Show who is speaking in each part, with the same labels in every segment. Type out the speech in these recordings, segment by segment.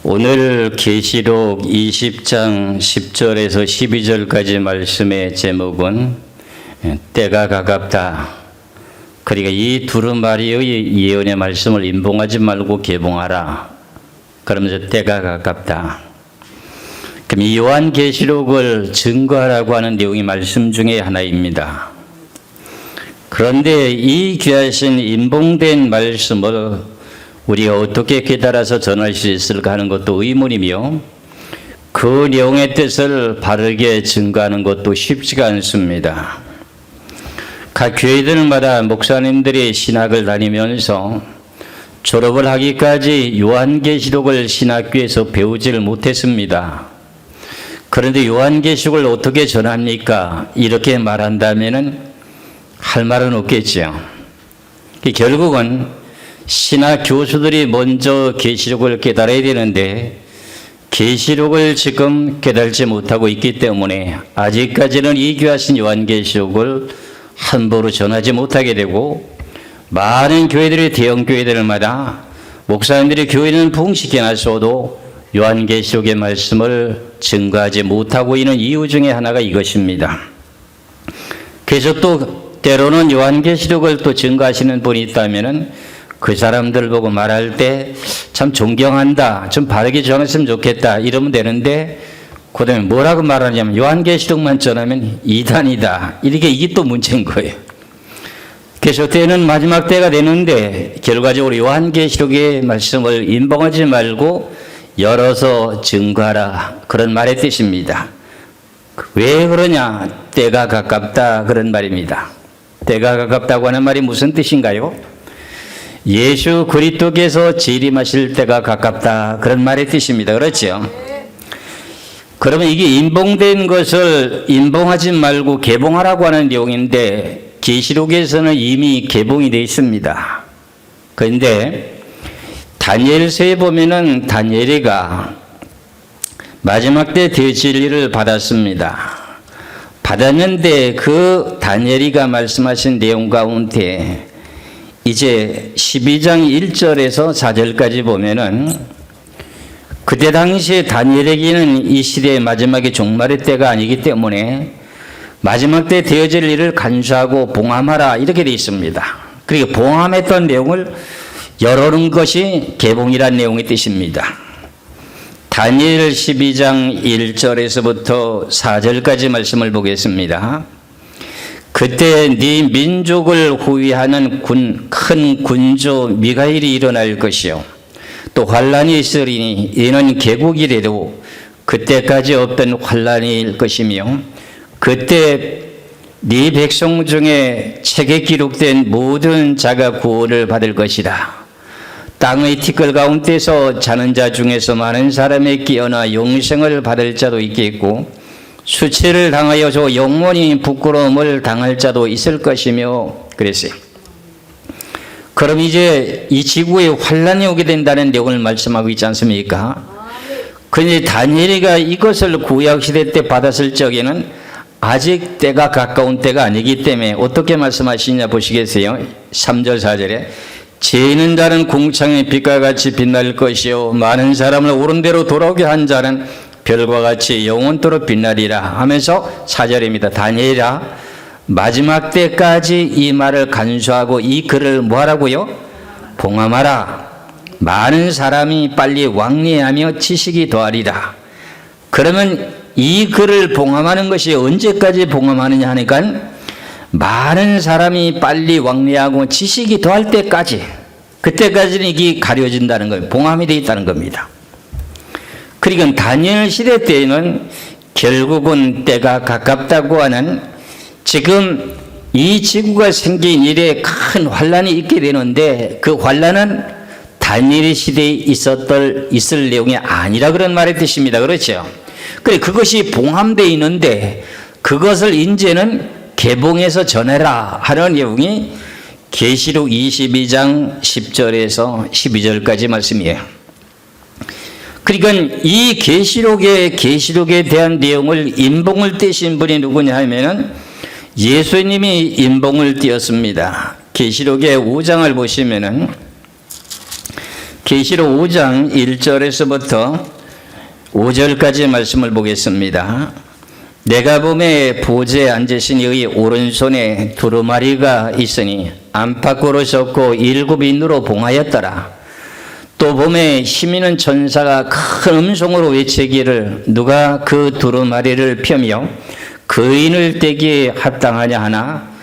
Speaker 1: 오늘 계시록 20장 10절에서 12절까지 말씀의 제목은 때가 가깝다. 그러니까 이 두루마리의 예언의 말씀을 임봉하지 말고 개봉하라. 그러면서 때가 가깝다. 그럼 이 요한계시록을 증거하라고 하는 내용이 말씀 중에 하나입니다. 그런데 이 귀하신 임봉된 말씀을 우리가 어떻게 깨달아서 전할 수 있을까 하는 것도 의문이며 그 내용의 뜻을 바르게 증거하는 것도 쉽지가 않습니다. 각 교회들마다 목사님들이 신학을 다니면서 졸업을 하기까지 요한계시록을 신학교에서 배우지를 못했습니다. 그런데 요한계시록을 어떻게 전합니까? 이렇게 말한다면 할 말은 없겠죠. 결국은 신학 교수들이 먼저 계시록을 깨달아야 되는데 계시록을 지금 깨달지 못하고 있기 때문에 아직까지는 이 귀하신 요한계시록을 함부로 전하지 못하게 되고 많은 교회들이 대형 교회들마다 목사님들이 교회는 부흥시켜놨어도 요한계시록의 말씀을 증거하지 못하고 있는 이유 중에 하나가 이것입니다. 그래서 또 때로는 요한계시록을 또 증거하시는 분이 있다면은 그 사람들 보고 말할 때 참 존경한다, 좀 바르게 전했으면 좋겠다 이러면 되는데 그 다음에 뭐라고 말하냐면 요한계시록만 전하면 이단이다, 이게 또 문제인 거예요. 그래서 때는 마지막 때가 되는데 결과적으로 요한계시록의 말씀을 임봉하지 말고 열어서 증거하라, 그런 말의 뜻입니다. 왜 그러냐? 때가 가깝다, 그런 말입니다. 때가 가깝다고 하는 말이 무슨 뜻인가요? 예수 그리스도께서 재림하실 때가 가깝다, 그런 말의 뜻입니다. 그렇죠? 그러면 이게 임봉된 것을 임봉하지 말고 개봉하라고 하는 내용인데 계시록에서는 이미 개봉이 되어 있습니다. 그런데 다니엘서에 보면은 다니엘이가 마지막 때 대진리를 받았습니다. 받았는데 그 다니엘이가 말씀하신 내용 가운데 이제 12장 1절에서 4절까지 보면은 그때 당시에 다니엘에게는 이 시대의 마지막에 종말의 때가 아니기 때문에 마지막 때 되어질 일을 간수하고 봉함하라, 이렇게 되어 있습니다. 그러니까 봉함했던 내용을 열어놓은 것이 개봉이라는 내용의 뜻입니다. 다니엘 12장 1절에서부터 4절까지 말씀을 보겠습니다. 그때 네 민족을 호위하는 큰 군주 미가엘이 일어날 것이요 또 환란이 있으리니 이는 개국이래도 그때까지 없던 환란일 것이며 그때 네 백성 중에 책에 기록된 모든 자가 구원을 받을 것이다. 땅의 티끌 가운데서 자는 자 중에서 많은 사람이 깨어나 영생을 받을 자도 있겠고 수치를 당하여서 영원히 부끄러움을 당할 자도 있을 것이며 그랬어요. 그럼 이제 이 지구에 환란이 오게 된다는 내용을 말씀하고 있지 않습니까? 그런데 다니엘이가 이것을 구약시대 때 받았을 적에는 아직 때가 가까운 때가 아니기 때문에 어떻게 말씀하시냐 보시겠어요? 3절 4절에 죄인은 자는 궁창의 빛과 같이 빛날 것이요 많은 사람을 옳은 대로 돌아오게 한 자는 별과 같이 영원토록 빛나리라 하면서 4절입니다. 다니엘아, 마지막 때까지 이 말을 간수하고 이 글을 뭐하라고요? 봉함하라. 많은 사람이 빨리 왕래하며 지식이 더하리라. 그러면 이 글을 봉함하는 것이 언제까지 봉함하느냐 하니까 많은 사람이 빨리 왕래하고 지식이 더할 때까지, 그때까지는 이게 가려진다는 거예요. 봉함이 되어 있다는 겁니다. 그러니까 다니엘 시대 때에는 결국은 때가 가깝다고 하는, 지금 이 지구가 생긴 일에 큰 환란이 있게 되는데 그 환란은 다니엘 시대에 있을 내용이 아니라 그런 말의 뜻입니다. 그렇죠? 그래, 그것이 봉함되어 있는데 그것을 이제는 개봉해서 전해라 하는 내용이 계시록 22장 10절에서 12절까지 말씀이에요. 그러니까 이 계시록에 대한 내용을 임봉을 떼신 분이 누구냐 하면은 예수님이 임봉을 띄었습니다. 계시록의 5장을 보시면은 계시록 5장 1절에서부터 5절까지 말씀을 보겠습니다. 내가 보매 보좌에 앉으신 이의 오른손에 두루마리가 있으니 안팎으로 섰고 7인으로 봉하였더라. 또 보매 힘있는 천사가 큰 음성으로 외치기를 누가 그 두루마리를 펴며 거인을 떼기에 합당하냐 하나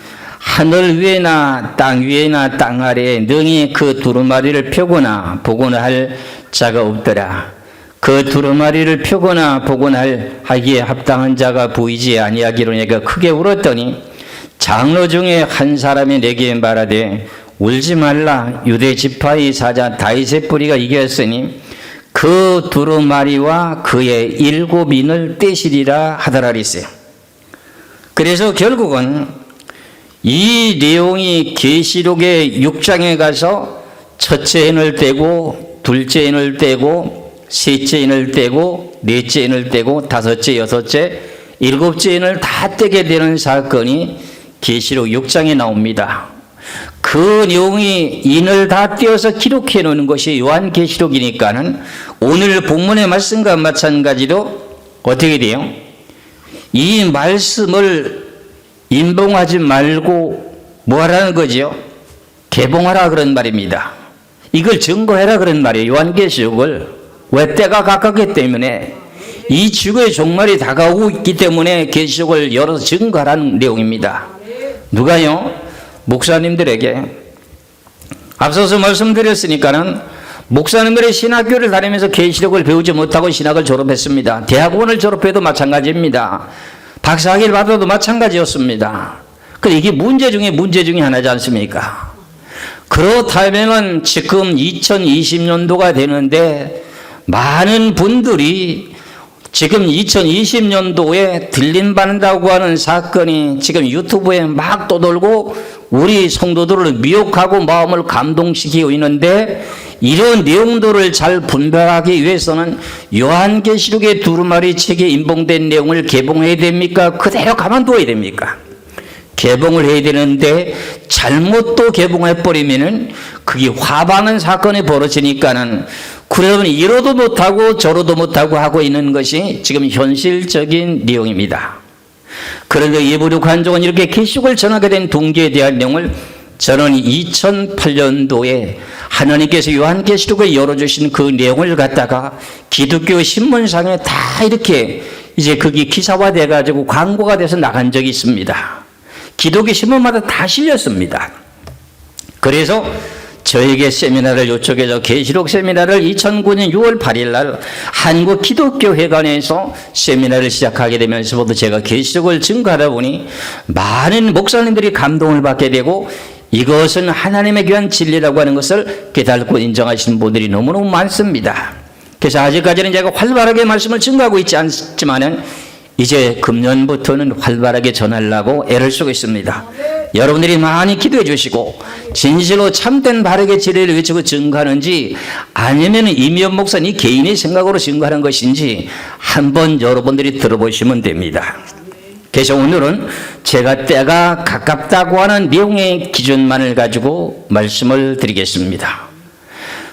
Speaker 1: 하늘 위에나 땅 위에나 땅 아래에 능히 그 두루마리를 펴거나 보거나 할 자가 없더라. 그 두루마리를 펴거나 보거나 하기에 합당한 자가 보이지 아니하기로 내가 크게 울었더니 장로 중에 한 사람이 내게 말하되 울지 말라. 유대 지파의 사자 다윗의 뿌리가 이겼으니 그 두루마리와 그의 7인을 떼시리라 하더라 그랬어요. 그래서 결국은 이 내용이 계시록의 6장에 가서 첫째 인을 떼고 둘째 인을 떼고 셋째 인을 떼고 넷째 인을 떼고 다섯째 여섯째 일곱째 인을 다 떼게 되는 사건이 계시록 6장에 나옵니다. 그 내용이 인을 다 떼어서 기록해 놓는 것이 요한계시록이니까는 오늘 본문의 말씀과 마찬가지로 어떻게 돼요? 이 말씀을 인봉하지 말고 뭐 하라는 거죠? 개봉하라 그런 말입니다. 이걸 증거해라 그런 말이에요. 요한계시록을. 왜? 때가 가깝기 때문에 이 지구의 종말이 다가오고 있기 때문에 계시록을 열어서 증거하라는 내용입니다. 누가요? 목사님들에게 앞서서 말씀드렸으니까는 목사님들의 신학교를 다니면서 계시록을 배우지 못하고 신학을 졸업했습니다. 대학원을 졸업해도 마찬가지입니다. 박사학위를 받아도 마찬가지였습니다. 그런데 이게 문제 중에 하나지 않습니까? 그렇다면은 지금 2020년도가 되는데 많은 분들이 지금 2020년도에 들림받는다고 하는 사건이 지금 유튜브에 막 떠돌고 우리 성도들을 미혹하고 마음을 감동시키고 있는데 이런 내용들을 잘 분별하기 위해서는 요한계시록의 두루마리 책에 인봉된 내용을 개봉해야 됩니까? 그대로 가만둬야 됩니까? 개봉을 해야 되는데 잘못 또 개봉해버리면은 그게 화방은 사건이 벌어지니까는 그러면 이러도 못하고 저러도 못하고 하고 있는 것이 지금 현실적인 내용입니다. 그런데 예부류 관종은 이렇게 계시록을 전하게 된 동기에 대한 내용을 저는 2008년도에 하나님께서 요한계시록을 열어주신 그 내용을 갖다가 기독교 신문상에 다 이렇게 이제 그게 기사화돼 가지고 광고가 돼서 나간 적이 있습니다. 기독교 신문마다 다 실렸습니다. 그래서 저에게 세미나를 요청해서 계시록 세미나를 2009년 6월 8일 날 한국기독교회관에서 세미나를 시작하게 되면서부터 제가 계시록을 증거하다 보니 많은 목사님들이 감동을 받게 되고 이것은 하나님의 귀한 진리라고 하는 것을 깨닫고 인정하시는 분들이 너무너무 많습니다. 그래서 아직까지는 제가 활발하게 말씀을 증거하고 있지 않지만은 이제 금년부터는 활발하게 전하려고 애를 쓰고 있습니다. 여러분들이 많이 기도해 주시고 진실로 참된 바르게 진리를 외치고 증거하는지 아니면 이미연 목사님 개인의 생각으로 증거하는 것인지 한번 여러분들이 들어보시면 됩니다. 그래서 오늘은 제가 때가 가깝다고 하는 내용의 기준만을 가지고 말씀을 드리겠습니다.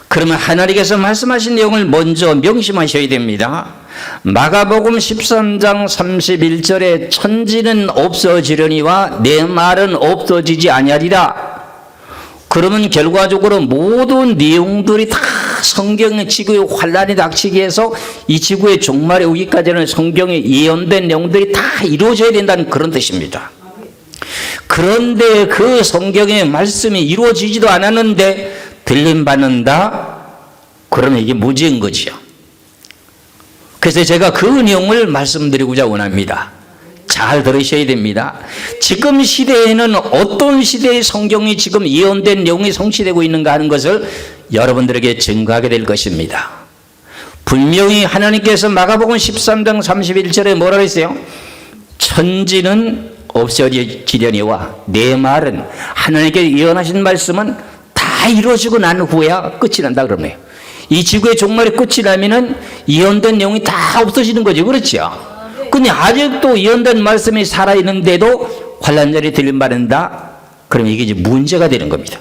Speaker 1: 그러면 하나님께서 말씀하신 내용을 먼저 명심하셔야 됩니다. 마가복음 13장 31절에 천지는 없어지려니와 내 말은 없어지지 아니하리라. 그러면 결과적으로 모든 내용들이 다 성경의 지구의 환란이 닥치기 위해서 이 지구의 종말에 오기까지는 성경에 예언된 내용들이 다 이루어져야 된다는 그런 뜻입니다. 그런데 그 성경의 말씀이 이루어지지도 않았는데 들림받는다? 그러면 이게 무지인 거지요. 그래서 제가 그 내용을 말씀드리고자 원합니다. 잘 들으셔야 됩니다. 지금 시대에는 어떤 시대의 성경이 지금 예언된 내용이 성취되고 있는가 하는 것을 여러분들에게 증거하게 될 것입니다. 분명히 하나님께서 마가복음 13장 31절에 뭐라 했어요? 천지는 없어지려니와 내 말은 하나님께 예언하신 말씀은 다 이루어지고 난 후에야 끝이 난다 그러네요. 이 지구의 종말이 끝이 나면은 예언된 내용이 다 없어지는 거죠. 그렇죠? 근데 아직도 예언된 말씀이 살아있는데도 환란절이 들림받는다? 그러면 이게 이제 문제가 되는 겁니다.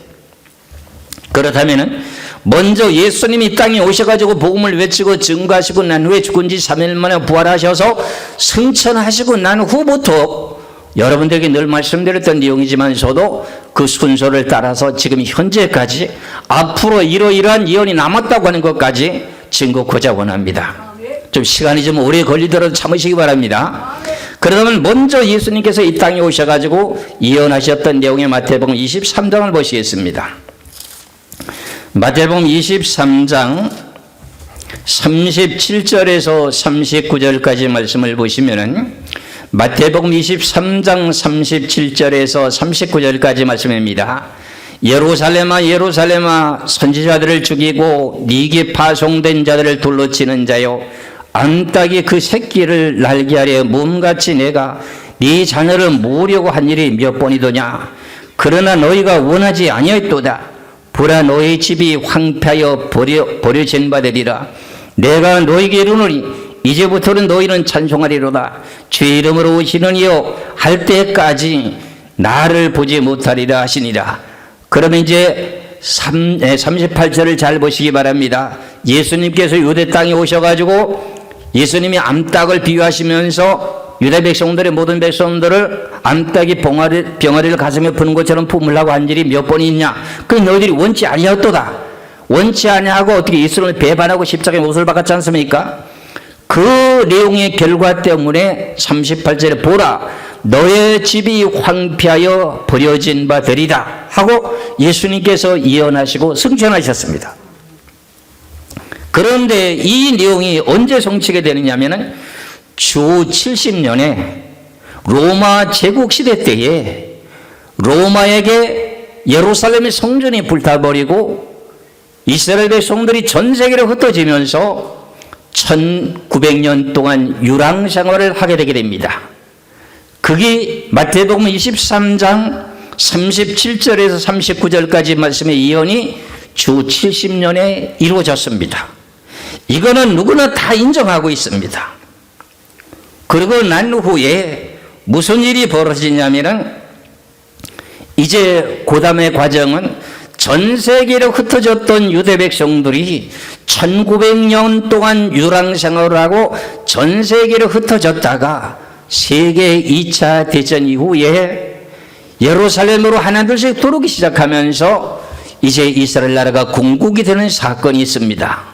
Speaker 1: 그렇다면 먼저 예수님이 이 땅에 오셔가지고 복음을 외치고 증거하시고 난 후에 죽은 지 3일 만에 부활하셔서 승천하시고 난 후부터 여러분들에게 늘 말씀드렸던 내용이지만서도 그 순서를 따라서 지금 현재까지 앞으로 이러이러한 예언이 남았다고 하는 것까지 증거하고자 원합니다. 좀 시간이 좀 오래 걸리더라도 참으시기 바랍니다. 그러면 먼저 예수님께서 이 땅에 오셔가지고 예언하셨던 내용의 마태복음 23장을 보시겠습니다. 마태복음 23장 37절에서 39절까지 말씀을 보시면은 마태복음 23장 37절에서 39절까지 말씀입니다. 예루살렘아 예루살렘아 선지자들을 죽이고 네게 파송된 자들을 둘러치는 자여 암탉이 그 새끼를 날개 아래 몸같이 내가 네 자녀를 모으려고 한 일이 몇 번이더냐. 그러나 너희가 원하지 아니하였도다. 보라 너희 집이 황폐하여 버려진 바 되리라. 내가 너희에게 이르노니 이제부터는 너희는 찬송하리로다. 주의 이름으로 오시는 이여 할 때까지 나를 보지 못하리라 하시니라. 그러면 이제 38절을 잘 보시기 바랍니다. 예수님께서 유대 땅에 오셔가지고 예수님이 암탉을 비유하시면서 유대 백성들의 모든 백성들을 암탉이 병아리를 가슴에 푸는 것처럼 품으려고 한 일이 몇 번이 있냐. 그 너희들이 원치 아니하였도다. 원치 아니하고 어떻게 예수님을 배반하고 십자가에 못을 박았지 않습니까? 그 내용의 결과 때문에 38절에 보라 너의 집이 황폐하여 버려진 바 되리라 하고 예수님께서 예언하시고 승천하셨습니다. 그런데 이 내용이 언제 성취가 되느냐 하면은 주 70년에 로마 제국 시대 때에 로마에게 예루살렘의 성전이 불타버리고 이스라엘 백성들이 전 세계로 흩어지면서 1900년 동안 유랑 생활을 하게 되게 됩니다. 그게 마태복음 23장 37절에서 39절까지 말씀의 예언이 주 70년에 이루어졌습니다. 이거는 누구나 다 인정하고 있습니다. 그리고 난 후에 무슨 일이 벌어지냐면은 이제 고담의 과정은 전 세계로 흩어졌던 유대 백성들이 1900년 동안 유랑 생활을 하고 전 세계로 흩어졌다가 세계 2차 대전 이후에 예루살렘으로 하나둘씩 들어오기 시작하면서 이제 이스라엘 나라가 건국이 되는 사건이 있습니다.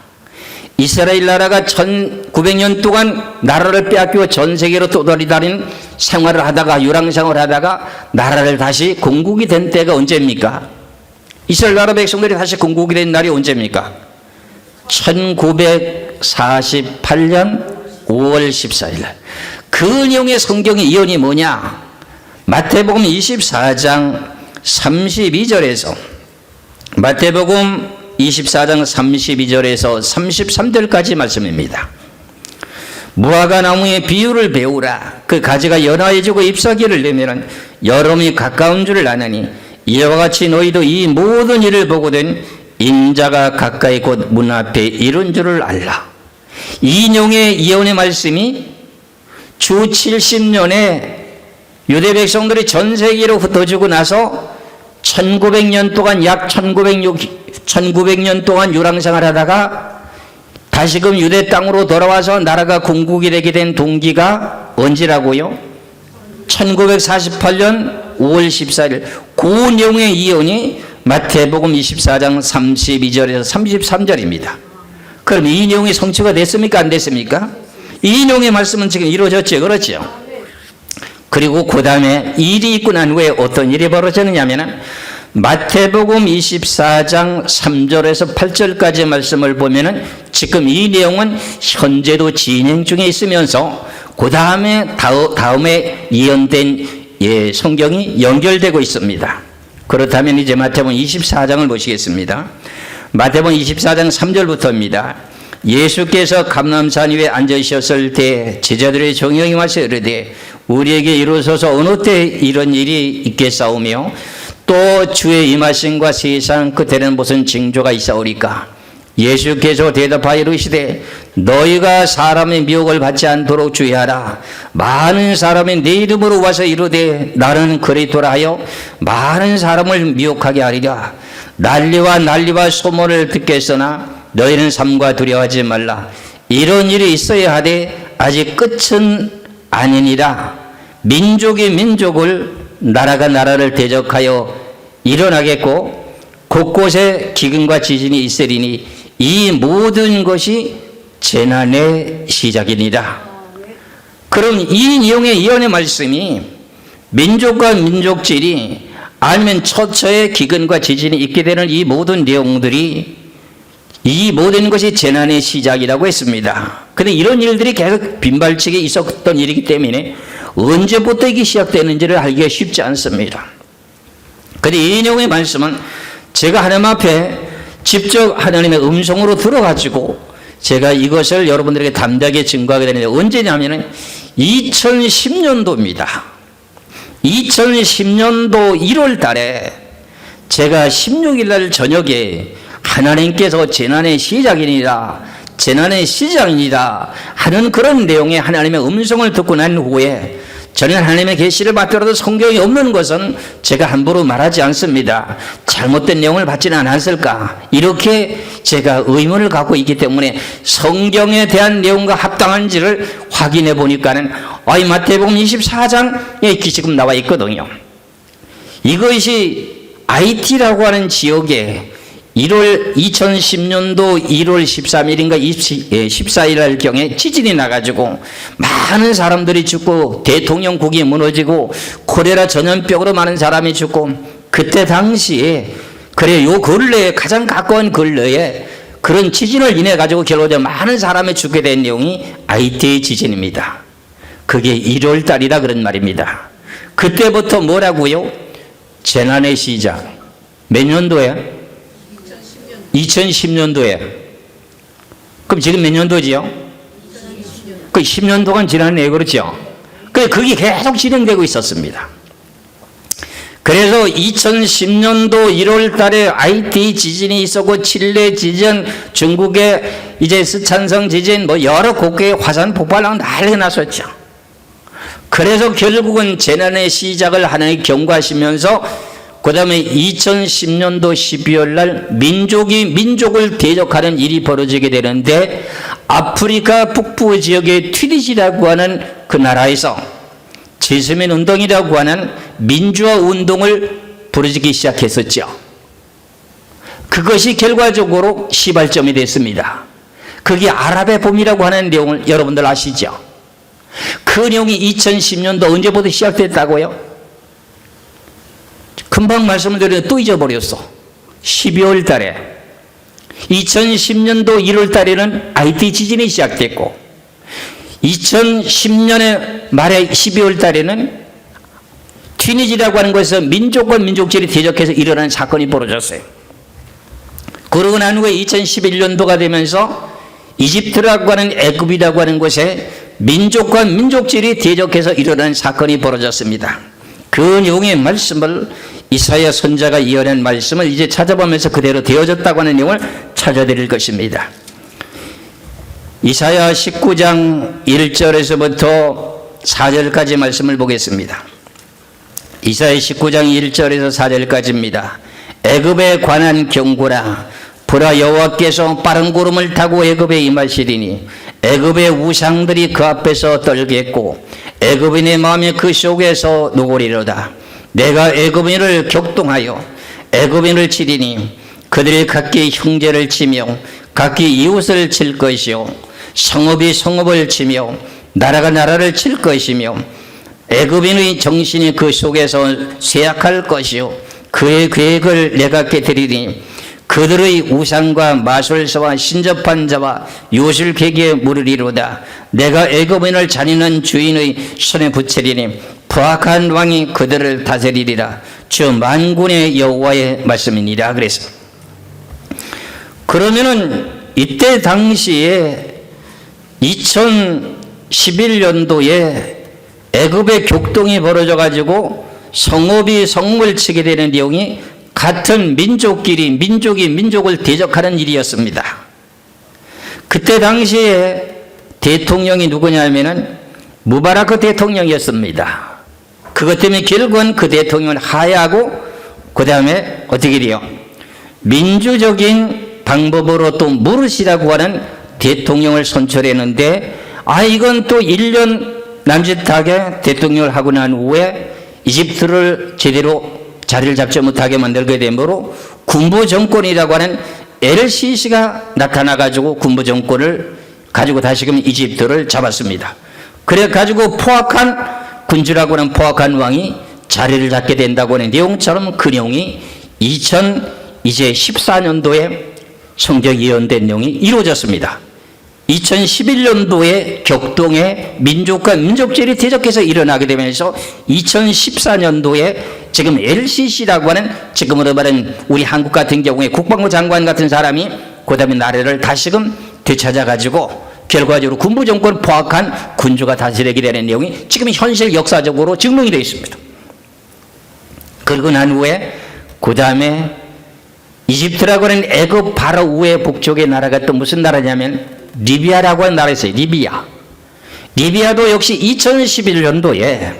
Speaker 1: 이스라엘 나라가 1900년 동안 나라를 빼앗기고 전 세계로 떠돌이다니는 생활을 하다가 유랑 생활을 하다가 나라를 다시 건국이 된 때가 언제입니까? 이스라엘 나라 백성들이 다시 건국이 된 날이 언제입니까? 1948년 5월 14일 날. 그 내용의 성경의 예언이 뭐냐? 마태복음 24장 32절에서 마태복음 24장 32절에서 33절까지 말씀입니다. 무화과 나무의 비유를 배우라. 그 가지가 연화해지고 잎사귀를 내면은 여름이 가까운 줄을 아나니 이와 같이 너희도 이 모든 일을 보거든 인자가 가까이 곧 문 앞에 이른 줄을 알라. 이 내용의 예언의 말씀이 주 70년에 유대 백성들이 전 세계로 흩어지고 나서 1900년 동안 약 1900년 동안 유랑생활 하다가 다시금 유대 땅으로 돌아와서 나라가 건국이 되게 된 동기가 언제라고요? 1948년 5월 14일 그 내용의 예언이 마태복음 24장 32절에서 33절입니다. 그럼 이 내용이 성취가 됐습니까? 안 됐습니까? 이 내용의 말씀은 지금 이루어졌죠. 그렇죠? 그리고 그 다음에 일이 있고 난 후에 어떤 일이 벌어졌느냐 하면 마태복음 24장 3절에서 8절까지 말씀을 보면은 지금 이 내용은 현재도 진행 중에 있으면서 그 다음에 예언된 성경이 연결되고 있습니다. 그렇다면 이제 마태복음 24장을 보시겠습니다. 마태복음 24장 3절부터입니다. 예수께서 감람산 위에 앉으셨을 때 제자들의 정령이 와서 이르되 우리에게 이루어서서 어느 때 이런 일이 있겠사오며 또 주의 임하심과 세상 끝에는 무슨 징조가 있사오리까? 예수께서 대답하여 이르시되 너희가 사람의 미혹을 받지 않도록 주의하라. 많은 사람이 내 이름으로 와서 이르되 나는 그리스도라 하여 많은 사람을 미혹하게 하리라. 난리와 소문을 듣겠으나 너희는 삼가 두려워하지 말라. 이런 일이 있어야 하되 아직 끝은 아니니라. 민족이 민족을, 나라가 나라를 대적하여 일어나겠고 곳곳에 기근과 지진이 있으리니 이 모든 것이 재난의 시작이니라. 그럼 이 내용의 예언의 말씀이 민족과 민족질이 아니면 처처의 기근과 지진이 있게 되는 이 모든 내용들이, 이 모든 것이 재난의 시작이라고 했습니다. 그런데 이런 일들이 계속 빈발치게 있었던 일이기 때문에 언제부터 이게 시작되는지를 알기가 쉽지 않습니다. 그런데 이 내용의 말씀은 제가 하나님 앞에 직접 하나님의 음성으로 들어가지고 제가 이것을 여러분들에게 담대하게 증거하게 되는데, 언제냐면은 2010년도입니다. 2010년도 1월 달에 제가 16일 날 저녁에 하나님께서 재난의 시작이니라, 재난의 시작이니라 하는 그런 내용의 하나님의 음성을 듣고 난 후에, 저는 하나님의 계시를 받더라도 성경이 없는 것은 제가 함부로 말하지 않습니다. 잘못된 내용을 받지는 않았을까, 이렇게 제가 의문을 갖고 있기 때문에 성경에 대한 내용과 합당한지를 확인해 보니까는 마태복음 24장에 지금 나와 있거든요. 이것이 IT라고 하는 지역에 2010년도 1월 13일인가 14일 날 경에 지진이 나가지고 많은 사람들이 죽고 대통령국이 무너지고 콜레라 전염병으로 많은 사람이 죽고, 그때 당시에 요 근래에, 가장 가까운 근래에 그런 지진을 인해 가지고 결국에 많은 사람이 죽게 된 내용이 IT의 지진입니다. 그게 1월 달이라 그런 말입니다. 그때부터 뭐라고요? 재난의 시작. 몇 년도에? 2010년도에. 그럼 지금 몇 년도지요? 그 10년 동안 지났네요. 그렇죠? 그게 계속 진행되고 있었습니다. 그래서 2010년도 1월 달에 IT 지진이 있었고, 칠레 지진, 중국의 이제 스촨성 지진, 여러 곳에 화산 폭발하고 난리가 났었죠. 그래서 결국은 재난의 시작을 하나님 경고하시면서, 그 다음에 2010년도 12월 날 민족이 민족을 대적하는 일이 벌어지게 되는데, 아프리카 북부 지역의 튀니지라고 하는 그 나라에서 제스민 운동이라고 하는 민주화 운동을 벌어지기 시작했었죠. 그것이 결과적으로 시발점이 됐습니다. 그게 아랍의 봄이라고 하는 내용을 여러분들 아시죠? 그 내용이 2010년도 언제부터 시작됐다고요? 금방 말씀을 드렸는데 또 잊어버렸어. 12월 달에, 2010년도 1월 달에는 IT 지진이 시작됐고, 2010년의 말에 12월 달에는 튀니지라고 하는 곳에서 민족과 민족질이 대적해서 일어난 사건이 벌어졌어요. 그러고 난 후에 2011년도가 되면서 이집트라고 하는, 애굽이라고 하는 곳에 민족과 민족질이 대적해서 일어난 사건이 벌어졌습니다. 그 내용의 말씀을, 이사야 선자가 이어낸 말씀을 이제 찾아보면서 그대로 되어졌다고 하는 내용을 찾아드릴 것입니다. 이사야 19장 1절에서부터 4절까지 말씀을 보겠습니다. 이사야 19장 1절에서 4절까지입니다. 애굽에 관한 경고라. 보라, 여호와께서 빠른 구름을 타고 애굽에 임하시리니 애굽의 우상들이 그 앞에서 떨겠고 애굽인의 마음이 그 속에서 녹으리로다. 내가 애굽인을 격동하여 애굽인을 치리니 그들이 각기 형제를 치며 각기 이웃을 칠 것이요 성읍이 성읍을 치며 나라가 나라를 칠 것이며 애굽인의 정신이 그 속에서 쇠약할 것이요 그의 계획을 내가 깨뜨리니 그들의 우상과 마술사와 신접한 자와 요술계기에 물으리로다. 내가 애굽인을 잔인한 주인의 손에 붙이리니 부악한 왕이 그들을 다스리리라. 주 만군의 여호와의 말씀이니라. 그래서 그러면은 이때 당시에 2011년도에 애굽의 격동이 벌어져 가지고 성읍이 성읍을 치게 되는 내용이 같은 민족끼리 민족이 민족을 대적하는 일이었습니다. 그때 당시에 대통령이 누구냐면은 무바라크 대통령이었습니다. 그것 때문에 결국은 그 대통령을 하야하고 그 다음에 어떻게 돼요? 민주적인 방법으로 또 물으시라고 하는 대통령을 선출했는데, 이건 또 1년 남짓하게 대통령을 하고 난 후에 이집트를 제대로 자리를 잡지 못하게 만들게 되므로 군부 정권이라고 하는 LCC가 나타나가지고 군부 정권을 가지고 다시금 이집트를 잡았습니다. 그래가지고 포악한 군주라고 하는 포악한 왕이 자리를 잡게 된다고 하는 내용처럼 그 내용이 2014년도에 성경 예언된 내용이 이루어졌습니다. 2011년도에 격동의 민족과 민족주의를 대적해서 일어나게 되면서 2014년도에 지금 LCC라고 하는, 지금으로 말하는 우리 한국 같은 경우에 국방부 장관 같은 사람이 그 다음에 나라를 다시금 되찾아가지고 결과적으로 군부 정권 포악한 군주가 다스리게 되는 내용이 지금 현실 역사적으로 증명이 되어 있습니다. 그러고 난 후에 그 다음에 이집트라고 하는 애굽 바로 우회 북쪽의 나라가 또 무슨 나라냐면 리비아라고 하는 나라가 있어요. 리비아도 역시 2011년도에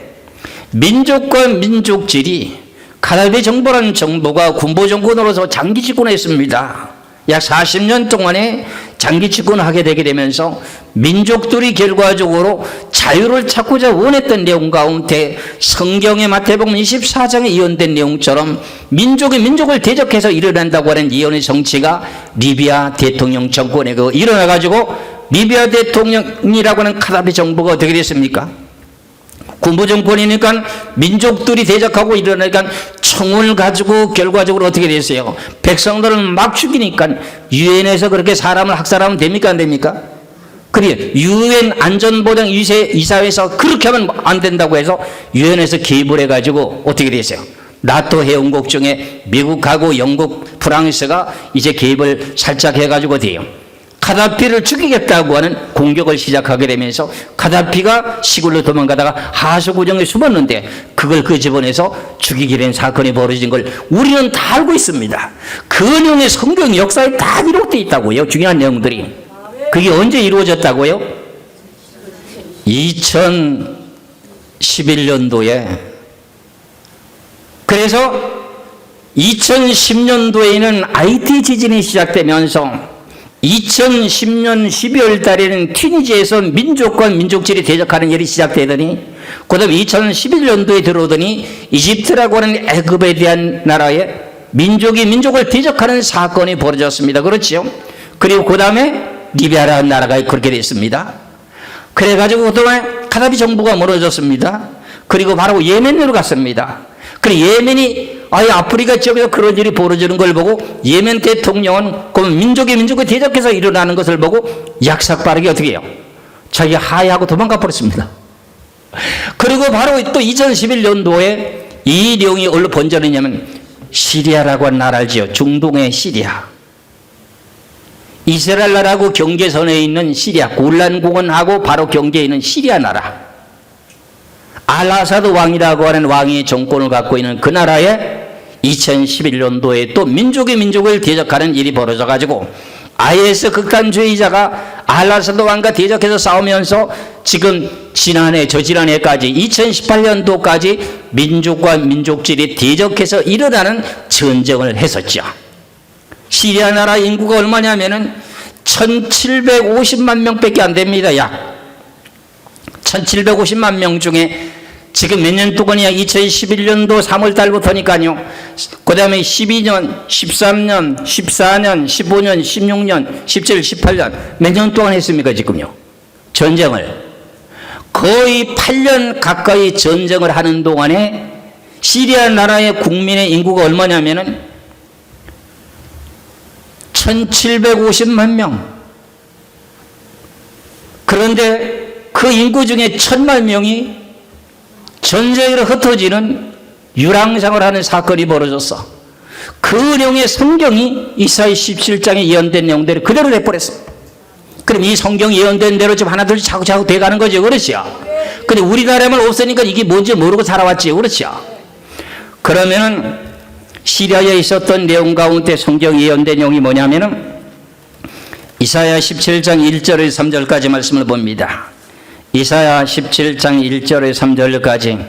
Speaker 1: 민족과 민족질이 가다피 정부라는 정부가 군부 정권으로서 장기 집권했습니다. 약 40년 동안에 장기 집권을 하게 되게 되면서 민족들이 결과적으로 자유를 찾고자 원했던 내용 가운데 성경의 마태복음 24장에 예언된 내용처럼 민족이 민족을 대적해서 일어난다고 하는 예언의 성취가 리비아 대통령 정권에 일어나가지고 리비아 대통령이라고 하는 카다피 정부가 어떻게 됐습니까? 군부 정권이니까 민족들이 대적하고 일어나니까 총을 가지고 결과적으로 어떻게 됐어요? 백성들을 막 죽이니까 유엔에서 그렇게 사람을 학살하면 됩니까? 안 됩니까? 그래, 유엔 안전보장 이사회에서 그렇게 하면 안 된다고 해서 유엔에서 개입을 해가지고 어떻게 됐어요? 나토 회원국 중에 미국하고 영국, 프랑스가 이제 개입을 살짝 해가지고 돼요. 카다피를 죽이겠다고 하는 공격을 시작하게 되면서 카다피가 시골로 도망가다가 하수구정에 숨었는데 그걸 끄집어내서 죽이게 된 사건이 벌어진 걸 우리는 다 알고 있습니다. 그 내용이 성경 역사에 다 기록되어 있다고요. 중요한 내용들이. 그게 언제 이루어졌다고요? 2011년도에. 그래서 2010년도에는 IT 지진이 시작되면서 2010년 12월 달에는 튀니지에서 민족과 민족질이 대적하는 일이 시작되더니 그 다음에 2011년도에 들어오더니 이집트라고 하는 애굽에 대한 나라에 민족이 민족을 대적하는 사건이 벌어졌습니다. 그렇죠? 그리고 그 다음에 리비아라는 나라가 그렇게 됐습니다. 그래가지고 그동안 카다피 정부가 무너졌습니다. 그리고 바로 예멘으로 갔습니다. 그래 예멘이 아프리카 지역에서 그런 일이 벌어지는 걸 보고 예멘 대통령은 그 민족이 대적해서 일어나는 것을 보고 약삭빠르게 어떻게 해요? 자기가 하야하고 도망가 버렸습니다. 그리고 바로 또 2011년도에 이 내용이 어디로 번졌느냐면 시리아라고 하는 나라지요. 중동의 시리아. 이스라엘 나라하고 경계선에 있는 시리아, 골란 공원하고 바로 경계에 있는 시리아 나라. 알아사드 왕이라고 하는 왕이 정권을 갖고 있는 그 나라에 2011년도에 또 민족이 민족을 대적하는 일이 벌어져가지고 IS 극단주의자가 알아사드 왕과 대적해서 싸우면서 지금 저지난해까지 2018년도까지 민족과 민족끼리 대적해서 일어나는 전쟁을 했었죠. 시리아 나라 인구가 얼마냐면은 1750만 명밖에 안 됩니다. 약 1750만 명 중에 지금 몇 년 동안이야? 2011년도 3월 달부터니까요. 그 다음에 12년, 13년, 14년, 15년, 16년, 17, 18년 몇 년 동안 했습니까 지금요? 전쟁을. 거의 8년 가까이 전쟁을 하는 동안에 시리아 나라의 국민의 인구가 얼마냐면은 1750만 명. 그런데 그 인구 중에 1000만 명이 전쟁으로 흩어지는 유랑상을 하는 사건이 벌어졌어. 그 내용의 성경이 이사야 17장에 예언된 내용대로 그대로 내버렸어. 그럼 이 성경 예언된 대로 좀 하나둘씩 자꾸 돼가는 거죠. 그렇죠? 근데 우리나라에만 없으니까 이게 뭔지 모르고 살아왔지. 그렇죠? 그러면은 시리아에 있었던 내용 가운데 성경 예언된 내용이 뭐냐면은 이사야 17장 1절에서 3절까지 말씀을 봅니다. 이사야 17장 1절에서 3절까지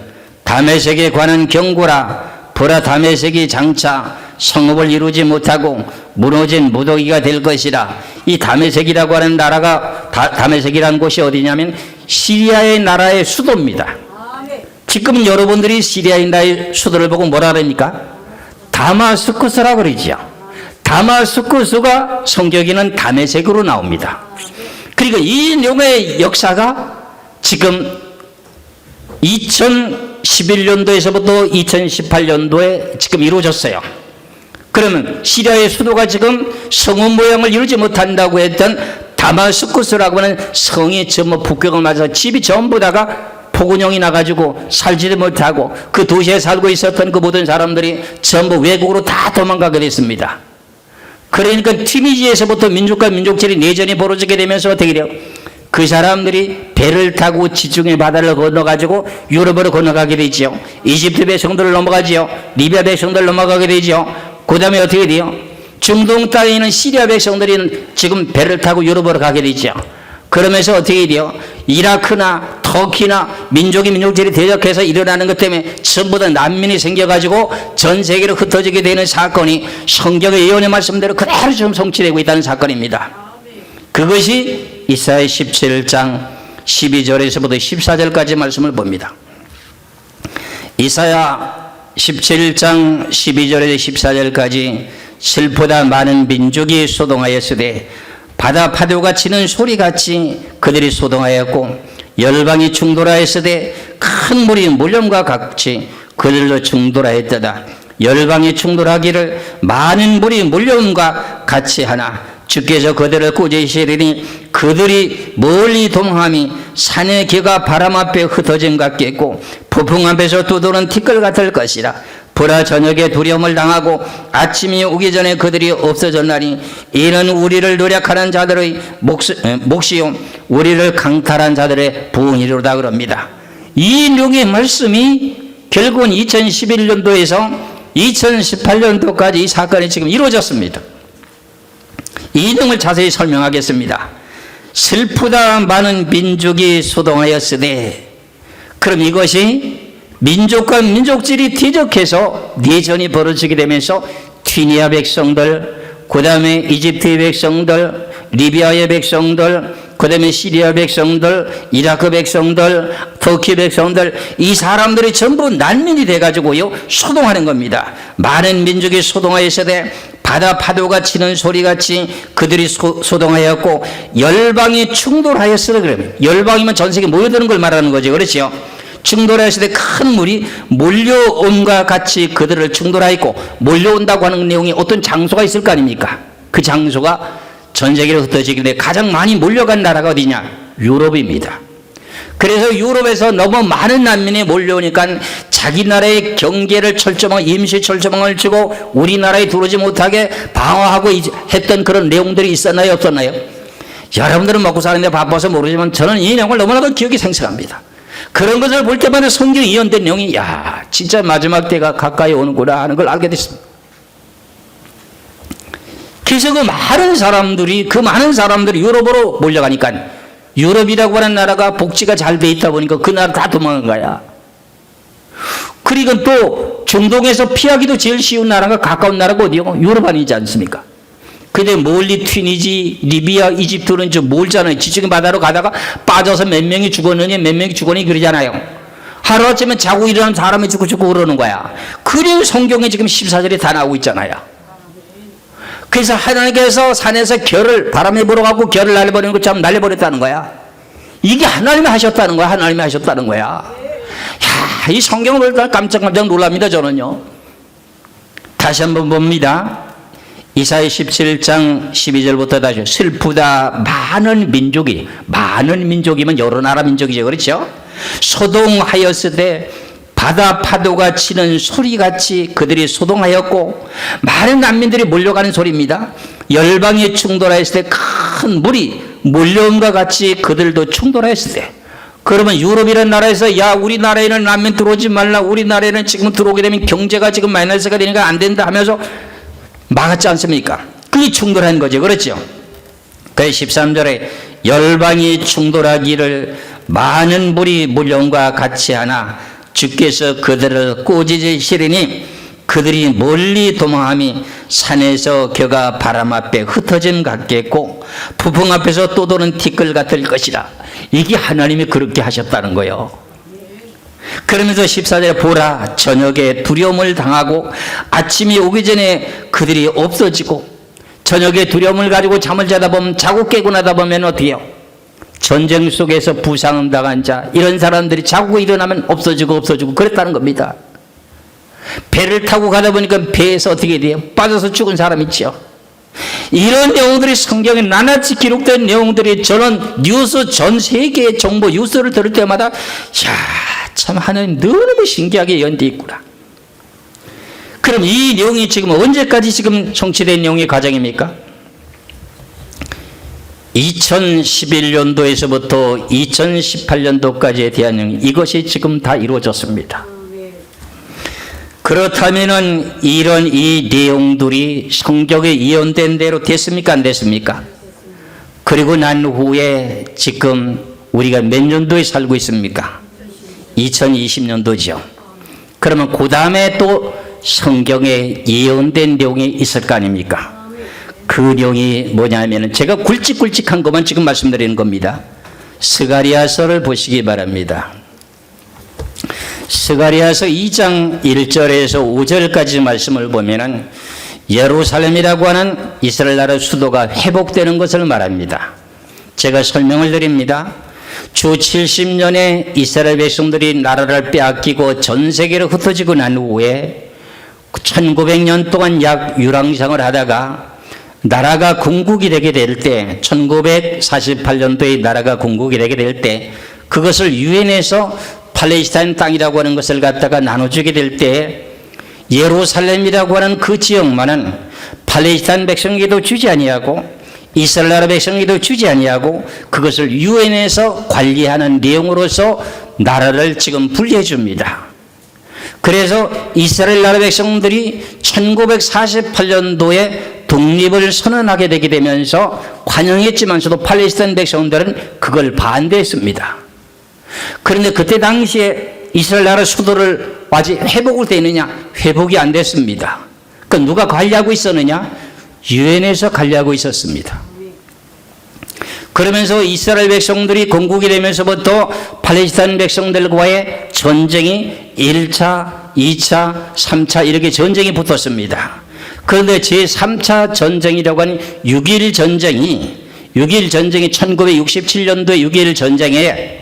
Speaker 1: 다메섹에 관한 경고라. 보라, 다메섹이 장차 성읍을 이루지 못하고 무너진 무더기가 될 것이라. 이 다메섹이라고 하는 나라가 다메섹이라는 곳이 어디냐면 시리아의 나라의 수도입니다. 지금 여러분들이 시리아의 나라의 수도를 보고 뭐라 그럽니까? 다마스쿠스라 그러지요. 다마스쿠스가 성경에는 다메섹으로 나옵니다. 그리고 이 내용의 역사가 지금 2011년도에서부터 2018년도에 지금 이루어졌어요. 그러면 시리아의 수도가 지금 성읍 모양을 이루지 못한다고 했던 다마스쿠스라고 하는 성이 전부 북경을 맞아서 집이 전부 다가 포근형이 나가지고 살지도 못하고 그 도시에 살고 있었던 그 모든 사람들이 전부 외국으로 다 도망가게 됐습니다. 그러니까 튀니지에서부터 민족과 민족끼리 내전이 벌어지게 되면서 어떻게 돼요? 그 사람들이 배를 타고 지중해 바다를 건너가지고 유럽으로 건너가게 되지요. 이집트 백성들을 넘어가지요. 리비아 백성들을 넘어가게 되지요. 그 다음에 어떻게 돼요? 중동 땅에 있는 시리아 백성들이 지금 배를 타고 유럽으로 가게 되죠. 그러면서 어떻게 돼요? 이라크나 터키나 민족이 민족들이 대적해서 일어나는 것 때문에 전부 다 난민이 생겨가지고 전 세계로 흩어지게 되는 사건이 성경의 예언의 말씀대로 그대로 지금 성취되고 있다는 사건입니다. 그것이 이사야 17장 12절에서부터 14절까지 말씀을 봅니다. 이사야 17장 12절에서 14절까지 슬프다 많은 민족이 소동하였으되 바다 파도가 치는 소리같이 그들이 소동하였고 열방이 충돌하였으되 큰 물이 물량과 같이 그들도 충돌하였도다. 열방이 충돌하기를 많은 물이 몰려옴과 같이 하나 주께서 그들을 꾸짖으시리니 그들이 멀리 도망함이 산의 기가 바람 앞에 흩어짐 같겠고 폭풍 앞에서 두드는 티끌 같을 것이라. 보라 저녁에 두려움을 당하고 아침이 오기 전에 그들이 없어졌나니 이는 우리를 노력하는 자들의 몫이요 우리를 강탈한 자들의 부흥이로다 그럽니다. 이 내용의 말씀이 결국은 2011년도에서 2018년도까지 이 사건이 지금 이루어졌습니다. 이 내용을 자세히 설명하겠습니다. 슬프다 많은 민족이 소동하였으되, 그럼 이것이 민족과 민족질이 대적해서 내전이 벌어지게 되면서 튀니아 백성들, 그 다음에 이집트의 백성들, 리비아의 백성들, 그 다음에 시리아 백성들, 이라크 백성들, 터키 백성들, 이 사람들이 전부 난민이 돼가지고요 소동하는 겁니다. 많은 민족이 소동하였으되 바다 파도가 치는 소리같이 그들이 소동하였고 열방이 충돌하였으되, 그러면 열방이면 전 세계 모여드는 걸 말하는 거죠. 그렇죠? 충돌하였을 때 큰 물이 몰려옴과 같이 그들을 충돌하였고, 몰려온다고 하는 내용이 어떤 장소가 있을 거 아닙니까? 그 장소가 전 세계로 흩어지길래 가장 많이 몰려간 나라가 어디냐? 유럽입니다. 그래서 유럽에서 너무 많은 난민이 몰려오니까 자기 나라의 경계를 철조망, 임시 철조망을 치고 우리나라에 들어오지 못하게 방어하고 했던 그런 내용들이 있었나요? 없었나요? 여러분들은 먹고 사는데 바빠서 모르지만 저는 이 내용을 너무나도 기억이 생생합니다. 그런 것을 볼 때마다 성경 예언된 내용이 야 진짜 마지막 때가 가까이 오는구나 하는 걸 알게 됐습니다. 그래서 그 많은 사람들이 유럽으로 몰려가니까 유럽이라고 하는 나라가 복지가 잘 돼 있다 보니까 그 나라 다 도망간 거야. 그리고 또 중동에서 피하기도 제일 쉬운 나라가 가까운 나라가 어디요? 유럽 아니지 않습니까? 근데 멀리 튀니지, 리비아, 이집트는 좀 멀잖아요. 지중해 바다로 가다가 빠져서 몇 명이 죽었느니 그러잖아요. 하루아침에 자고 일어나면 사람이 죽고 그러는 거야. 그래요 성경에 지금 14절에 다 나오고 있잖아요. 그래서 하나님께서 산에서 결을 바람에 불어갖고 결을 날려버리는 것처럼 날려버렸다는 거야. 이게 하나님이 하셨다는 거야. 하나님이 하셨다는 거야. 야, 이 성경을 볼 때 깜짝 놀랍니다. 저는요. 다시 한번 봅니다. 이사야 17장 12절부터 다시 슬프다 많은 민족이면 여러 나라 민족이죠. 그렇죠? 소동하였으되 바다 파도가 치는 소리같이 그들이 소동하였고 많은 난민들이 몰려가는 소리입니다. 열방이 충돌하였을 때 큰 물이 몰려옴과 같이 그들도 충돌하였을 때, 그러면 유럽이라는 나라에서 야 우리나라에는 난민 들어오지 말라, 우리나라에는 지금 들어오게 되면 경제가 지금 마이너스가 되니까 안 된다 하면서 막았지 않습니까? 그게 충돌한 거죠. 그렇죠? 그래서 13절에 열방이 충돌하기를 많은 물이 몰려옴과 같이 하나 주께서 그들을 꾸짖으시리니 그들이 멀리 도망함이 산에서 겨가 바람 앞에 흩어짐 같겠고 부풍 앞에서 떠도는 티끌 같을 것이라. 이게 하나님이 그렇게 하셨다는 거예요. 그러면서 14절에 보라 저녁에 두려움을 당하고 아침이 오기 전에 그들이 없어지고. 저녁에 두려움을 가지고 잠을 자다 보면 자고 깨고 나다 보면 어떻게 해요? 전쟁 속에서 부상 당한 자 이런 사람들이 자고 일어나면 없어지고 그랬다는 겁니다. 배를 타고 가다 보니까 배에서 어떻게 돼요? 빠져서 죽은 사람 있죠. 이런 내용들이 성경에 나낱이 기록된 내용들이 저는 뉴스 전 세계의 정보 뉴스를 들을 때마다 참 하나님 너무 신기하게 연대 있구나. 그럼 이 내용이 지금 언제까지 지금 성취된 내용의 과정입니까? 2011년도에서부터 2018년도까지에 대한 내용 이것이 지금 다 이루어졌습니다. 그렇다면은 이런 이 내용들이 성경에 예언된 대로 됐습니까? 안 됐습니까? 그리고 난 후에 지금 우리가 몇 년도에 살고 있습니까? 2020년도죠. 그러면 그 다음에 또 성경에 예언된 내용이 있을 거 아닙니까? 그 내용이 뭐냐면은 제가 굵직굵직한 것만 지금 말씀드리는 겁니다. 스가랴서를 보시기 바랍니다. 스가랴서 2장 1절에서 5절까지 말씀을 보면은 예루살렘이라고 하는 이스라엘 나라 수도가 회복되는 것을 말합니다. 제가 설명을 드립니다. 주 70년에 이스라엘 백성들이 나라를 빼앗기고 전 세계로 흩어지고 난 후에 1900년 동안 약 유랑생을 하다가 나라가 건국이 되게 될 때 1948년도에 나라가 건국이 되게 될 때 그것을 유엔에서 팔레스타인 땅이라고 하는 것을 갖다가 나눠주게 될 때 예루살렘이라고 하는 그 지역만은 팔레스타인 백성에게도 주지 아니하고 이스라엘 나라 백성에게도 주지 아니하고 그것을 유엔에서 관리하는 내용으로서 나라를 지금 분리해 줍니다. 그래서 이스라엘 나라 백성들이 1948년도에 독립을 선언하게 되게 되면서 환영했지만서도 팔레스타인 백성들은 그걸 반대했습니다. 그런데 그때 당시에 이스라엘 나라 수도를 아직 회복을 되느냐? 회복이 안 됐습니다. 그 누가 관리하고 있었느냐? 유엔에서 관리하고 있었습니다. 그러면서 이스라엘 백성들이 건국이 되면서부터 팔레스타인 백성들과의 전쟁이 1차, 2차, 3차 이렇게 전쟁이 붙었습니다. 그런데 제3차 전쟁이라고 하는 6.1 전쟁이 1967년도에 6.1 전쟁에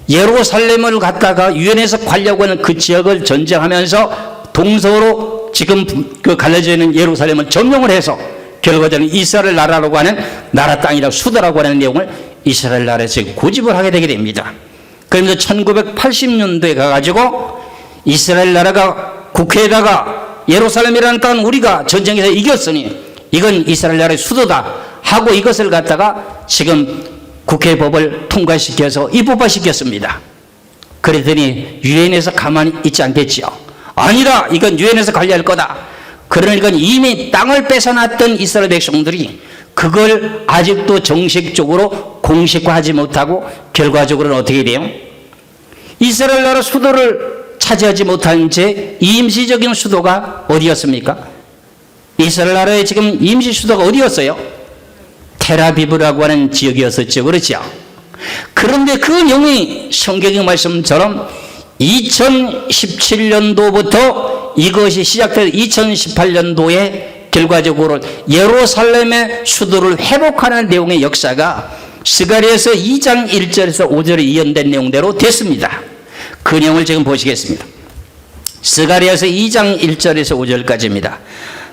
Speaker 1: 예루살렘을 갖다가 유엔에서 관리하고 하는 그 지역을 전쟁하면서 동서로 지금 그 갈라져 있는 예루살렘을 점령을 해서 결과적으로 이스라엘 나라라고 하는 나라 땅이라고 수도라고 하는 내용을 이스라엘 나라에서 고집을 하게 되게 됩니다. 그러면서 1980년도에 가가지고 이스라엘 나라가 국회에다가 예루살렘이라는 땅은 우리가 전쟁에서 이겼으니 이건 이스라엘 나라의 수도다 하고 이것을 갖다가 지금 국회 법을 통과시켜서 입법화시켰습니다. 그랬더니 유엔에서 가만히 있지 않겠지요. 아니라 이건 유엔에서 관리할 거다. 그러니까 이미 땅을 뺏어놨던 이스라엘 백성들이 그걸 아직도 정식적으로 공식화하지 못하고 결과적으로는 어떻게 돼요? 이스라엘 나라 수도를 차지하지 못한 채 임시적인 수도가 어디였습니까? 이스라엘 나라의 지금 임시 수도가 어디였어요? 테라비브라고 하는 지역이었었죠. 그렇죠? 그런데 그 내용이 성경의 말씀처럼 2017년도부터 이것이 시작된 2018년도에 결과적으로 예루살렘의 수도를 회복하는 내용의 역사가 스가랴서 2장 1절에서 5절에 이연된 내용대로 됐습니다. 그 내용을 지금 보시겠습니다. 스가랴서 2장 1절에서 5절까지입니다.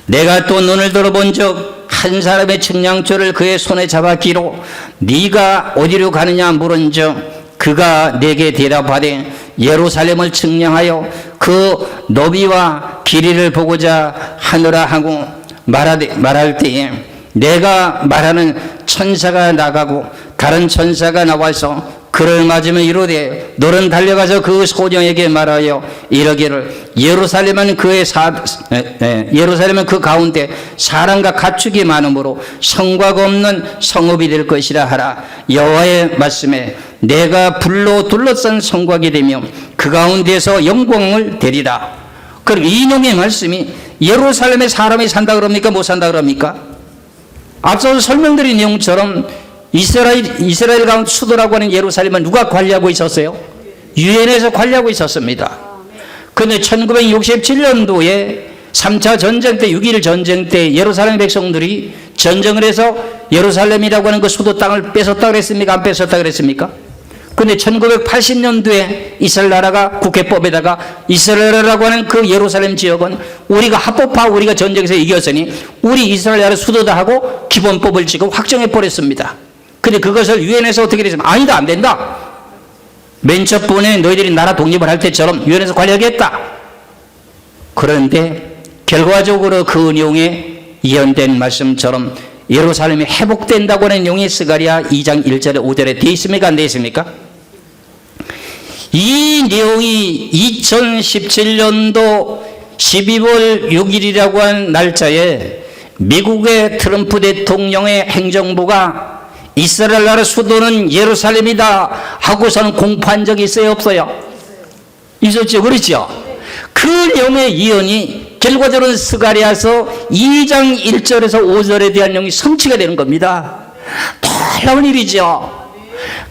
Speaker 1: 내가 또 눈을 들어본 적 한 사람의 측량초를 그의 손에 잡았기로 네가 어디로 가느냐 물은 적 그가 내게 대답하되 예루살렘을 측량하여 그 너비와 길이를 보고자 하노라 하고 말할 때에 내가 말하는 천사가 나가고 다른 천사가 나와서 그를 맞으며 이르되 너는 달려가서 그 소녀에게 말하여 이르기를 예루살렘은 예루살렘은 그 가운데 사람과 가축이 많으므로 성곽 없는 성읍이 될 것이라 하라. 여호와의 말씀에 내가 불로 둘러싼 성곽이 되며 그 가운데서 영광을 되리라. 그럼 이 놈의 말씀이 예루살렘에 사람이 산다 그럽니까? 못 산다 그럽니까? 앞서 설명드린 내용처럼 이스라엘 가운데 수도라고 하는 예루살렘은 누가 관리하고 있었어요? 유엔에서 관리하고 있었습니다. 그런데 1967년도에 3차 전쟁 때 6.1 전쟁 때 예루살렘 백성들이 전쟁을 해서 예루살렘이라고 하는 그 수도 땅을 뺏었다 그랬습니까? 안 뺏었다 그랬습니까? 그런데 1980년도에 이스라엘 나라가 국회법에다가 이스라엘이라고 하는 그 예루살렘 지역은 우리가 합법화하고 우리가 전쟁에서 이겼으니 우리 이스라엘 나라 수도다 하고 기본법을 지금 확정해 버렸습니다. 근데 그것을 유엔에서 어떻게 됐습니까? 아니다, 안 된다. 맨 첫 번에 너희들이 나라 독립을 할 때처럼 유엔에서 관리하겠다. 그런데 결과적으로 그 내용에 예언된 말씀처럼 예루살렘이 회복된다고 하는 내용이 스가랴 2장 1절에 5절에 되어 있습니까? 안 되어 있습니까? 이 내용이 2017년도 12월 6일이라고 한 날짜에 미국의 트럼프 대통령의 행정부가 이스라엘 나라 수도는 예루살렘이다 하고서는 공포한 적이 있어요? 없어요? 있었죠? 그렇죠? 그 내용의 예언이 결과적으로는 스가랴서 2장 1절에서 5절에 대한 내용이 성취가 되는 겁니다. 놀라운 일이죠.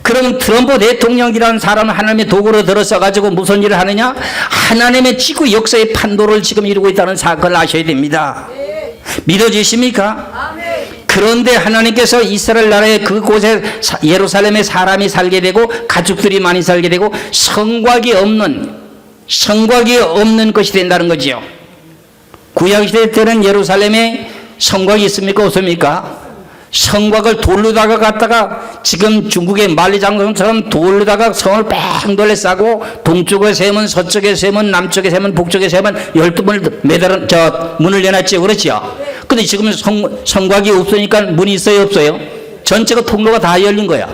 Speaker 1: 그럼 트럼프 대통령이라는 사람은 하나님의 도구로 들어서가지고 무슨 일을 하느냐? 하나님의 지구 역사의 판도를 지금 이루고 있다는 사건을 아셔야 됩니다. 믿어지십니까? 그런데 하나님께서 이스라엘 나라의 그곳에 예루살렘에 사람이 살게 되고 가축들이 많이 살게 되고 성곽이 없는 것이 된다는 거지요. 구약시대 때는 예루살렘에 성곽이 있습니까? 없습니까? 성곽을 돌로다가 갖다가 지금 중국의 만리장성처럼 돌로다가 성을 뺑 둘러싸고 동쪽에 세면 서쪽에 세면 남쪽에 세면 북쪽에 세면 12문을 매달은 문을 내놨죠. 그렇죠? 근데 지금 성곽이 없으니까 문이 있어요? 없어요? 전체가 통로가 다 열린 거야.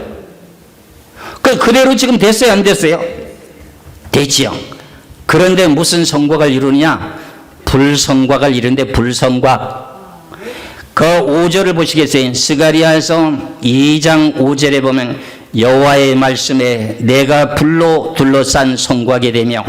Speaker 1: 그대로 지금 됐어요? 안 됐어요? 됐지요. 그런데 무슨 성곽을 이루느냐? 불성곽을 이루는데 불성곽. 그 5절을 보시겠어요? 스가랴서 2장 5절에 보면 여호와의 말씀에 내가 불로 둘러싼 성곽이 되며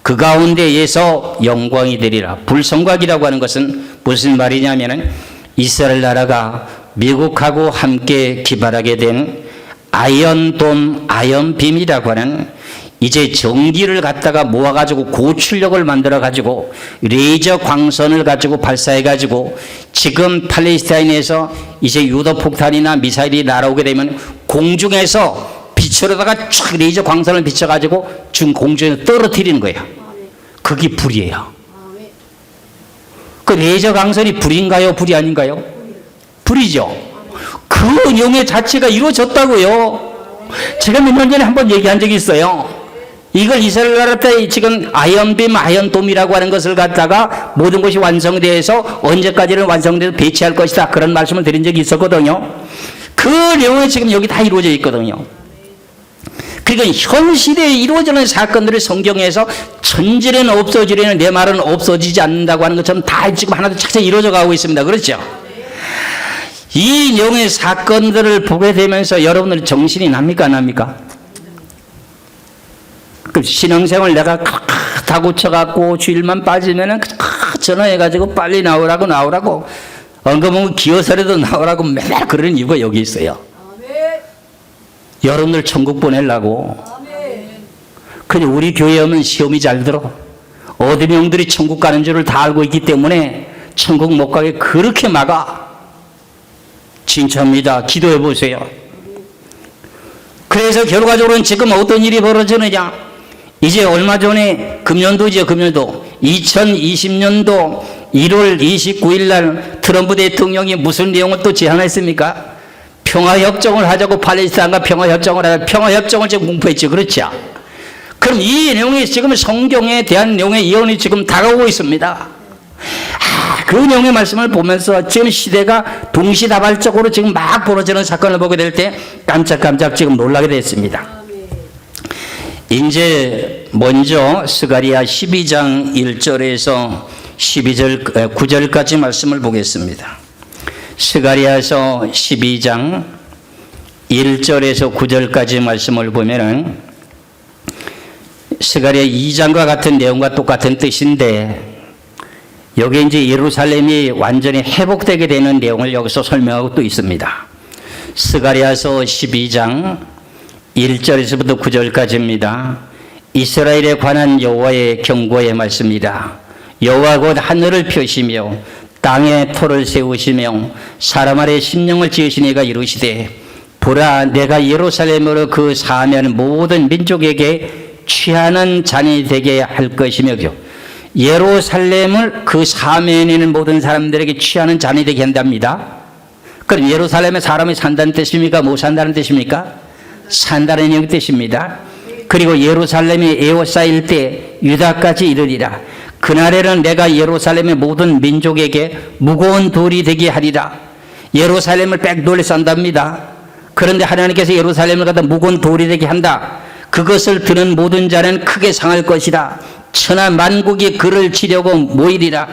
Speaker 1: 그 가운데에서 영광이 되리라. 불성곽이라고 하는 것은 무슨 말이냐면은 이스라엘 나라가 미국하고 함께 기발하게 된 아이언돔, 아이언빔이라고 하는 이제 전기를 갖다가 모아가지고 고출력을 만들어가지고 레이저 광선을 가지고 발사해가지고 지금 팔레스타인에서 이제 유도폭탄이나 미사일이 날아오게 되면 공중에서 빛으로다가 쫙 레이저 광선을 비춰가지고 중 공중에서 떨어뜨리는 거예요. 그게 불이에요. 그 레이저 광선이 불인가요? 불이 아닌가요? 불이죠. 그 내용의 자체가 이루어졌다고요. 제가 몇 년 전에 한번 얘기한 적이 있어요. 이걸 이스라엘 나라 때 지금 아이언빔, 아이언돔이라고 하는 것을 갖다가 모든 것이 완성돼서 언제까지는 완성돼서 배치할 것이다. 그런 말씀을 드린 적이 있었거든요. 그 내용이 지금 여기 다 이루어져 있거든요. 그러니까 현 시대에 이루어지는 사건들을 성경에서 천지는 없어지려는 내 말은 없어지지 않는다고 하는 것처럼 다 지금 하나도 착착 이루어져 가고 있습니다. 그렇죠? 이 내용의 사건들을 보게 되면서 여러분들 정신이 납니까? 안 납니까? 그 신앙생활 내가 다 고쳐갖고 주일만 빠지면은 전화해가지고 빨리 나오라고 언급은 기어서라도 나오라고 맨날 그러는 이유가 여기 있어요. 여러분들 천국 보내려고. 근데 우리 교회 오면 시험이 잘 들어. 어드명들이 천국 가는 줄을 다 알고 있기 때문에 천국 못 가게 그렇게 막아. 진짜입니다. 기도해 보세요. 그래서 결과적으로는 지금 어떤 일이 벌어지느냐? 이제 얼마 전에 금년도죠. 금년도 2020년도 1월 29일 날 트럼프 대통령이 무슨 내용을 또 제안했습니까? 평화협정을 하자고. 팔레스타인과 평화협정을 하자고. 평화협정을 지금 공포했죠. 그렇죠? 그럼 이 내용이 지금 성경에 대한 내용의 예언이 지금 다가오고 있습니다. 그 내용의 말씀을 보면서 지금 시대가 동시다발적으로 지금 막 벌어지는 사건을 보게 될 때 깜짝깜짝 지금 놀라게 됐습니다. 이제 먼저 스가랴 12장 1절에서 9절까지 말씀을 보겠습니다. 스가랴서 12장 1절에서 9절까지 말씀을 보면은 스가랴 2장과 같은 내용과 똑같은 뜻인데 여기 이제 예루살렘이 완전히 회복되게 되는 내용을 여기서 설명하고 또 있습니다. 스가랴서 12장 1절에서부터 9절까지입니다. 이스라엘에 관한 여호와의 경고의 말씀이다. 여호와 곧 하늘을 펴시며 땅에 토를 세우시며 사람 아래 심령을 지으시니가 이루시되 보라 내가 예루살렘으로 그 사하면 모든 민족에게 취하는 잔이 되게 할 것이며 예루살렘을 그 사면에 있는 모든 사람들에게 취하는 잔이 되게 한답니다. 그럼 예루살렘에 사람이 산다는 뜻입니까? 못 산다는 뜻입니까? 산다는 뜻입니다. 그리고 예루살렘이 에워싸일 때 유다까지 이르리라. 그날에는 내가 예루살렘의 모든 민족에게 무거운 돌이 되게 하리라. 예루살렘을 백돌에 싼답니다. 그런데 하나님께서 예루살렘을 갖다 무거운 돌이 되게 한다. 그것을 드는 모든 자는 크게 상할 것이다. 천하 만국이 그를 치려고 모이리라.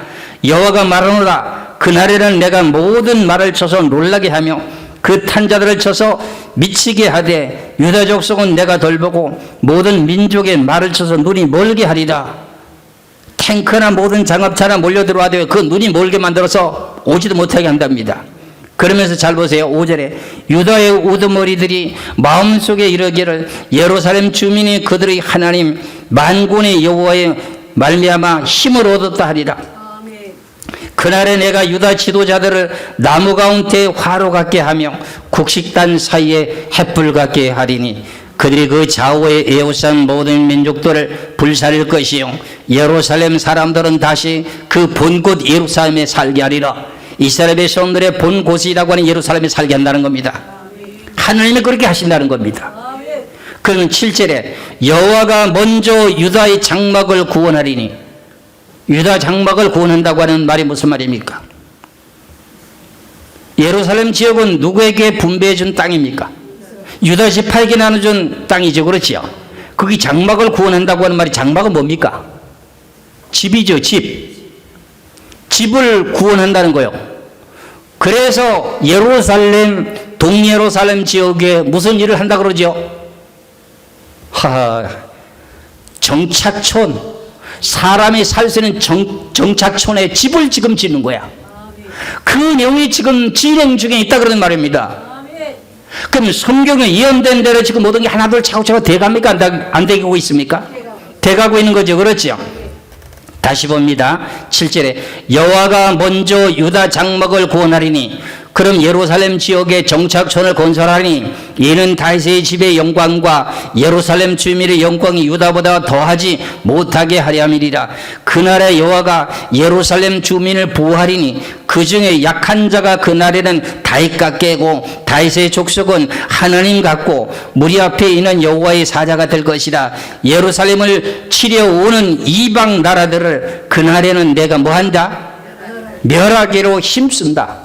Speaker 1: 여호와가 말하노라. 그날에는 내가 모든 말을 쳐서 놀라게 하며 그 탄자들을 쳐서 미치게 하되 유다 족속은 내가 돌보고 모든 민족의 말을 쳐서 눈이 멀게 하리라. 탱크나 모든 장갑차나 몰려들어와도 그 눈이 멀게 만들어서 오지도 못하게 한답니다. 그러면서 잘 보세요. 5절에 유다의 우두머리들이 마음속에 이르기를 예루살렘 주민이 그들의 하나님 만군의 여호와의 말미암아 힘을 얻었다 하리라. 그날에 내가 유다 지도자들을 나무 가운데 화로 같게 하며 국식단 사이에 횃불 같게 하리니 그들이 그 좌우에 에워싼 모든 민족들을 불살릴 것이요 예루살렘 사람들은 다시 그 본곳 예루살렘에 살게 하리라. 이스라엘의 손들의 본 곳이라고 하는 예루살렘에 살게 한다는 겁니다. 하나님이 그렇게 하신다는 겁니다. 그러면 7절에 여호와가 먼저 유다의 장막을 구원하리니 유다 장막을 구원한다고 하는 말이 무슨 말입니까? 예루살렘 지역은 누구에게 분배해 준 땅입니까? 유다 18개 나눠준 땅이죠. 그렇지요? 거기 장막을 구원한다고 하는 말이 장막은 뭡니까? 집이죠. 집을 구원한다는 거예요. 그래서 예루살렘 동예루살렘 지역에 무슨 일을 한다 그러죠? 정착촌, 사람이 살 수 있는 정착촌에 집을 지금 짓는 거야. 그 내용이 지금 진행 중에 있다 그러는 말입니다. 그럼 성경에 예언된 대로 지금 모든 게 하나둘 차곡차곡 돼갑니까? 안 되고 있습니까? 돼가고 있는 거죠. 그렇죠? 다시 봅니다. 7절에 여호와가 먼저 유다 장막을 구원하리니 그럼 예루살렘 지역에 정착촌을 건설하니 이는 다윗의 집의 영광과 예루살렘 주민의 영광이 유다보다 더하지 못하게 하려 함이리라. 그날에 여호와가 예루살렘 주민을 보호하리니 그 중에 약한 자가 그날에는 다윗과 깨고 다윗의 족속은 하나님 같고 무리 앞에 있는 여호와의 사자가 될 것이라. 예루살렘을 치려 오는 이방 나라들을 그날에는 내가 뭐한다? 멸하기로 힘쓴다.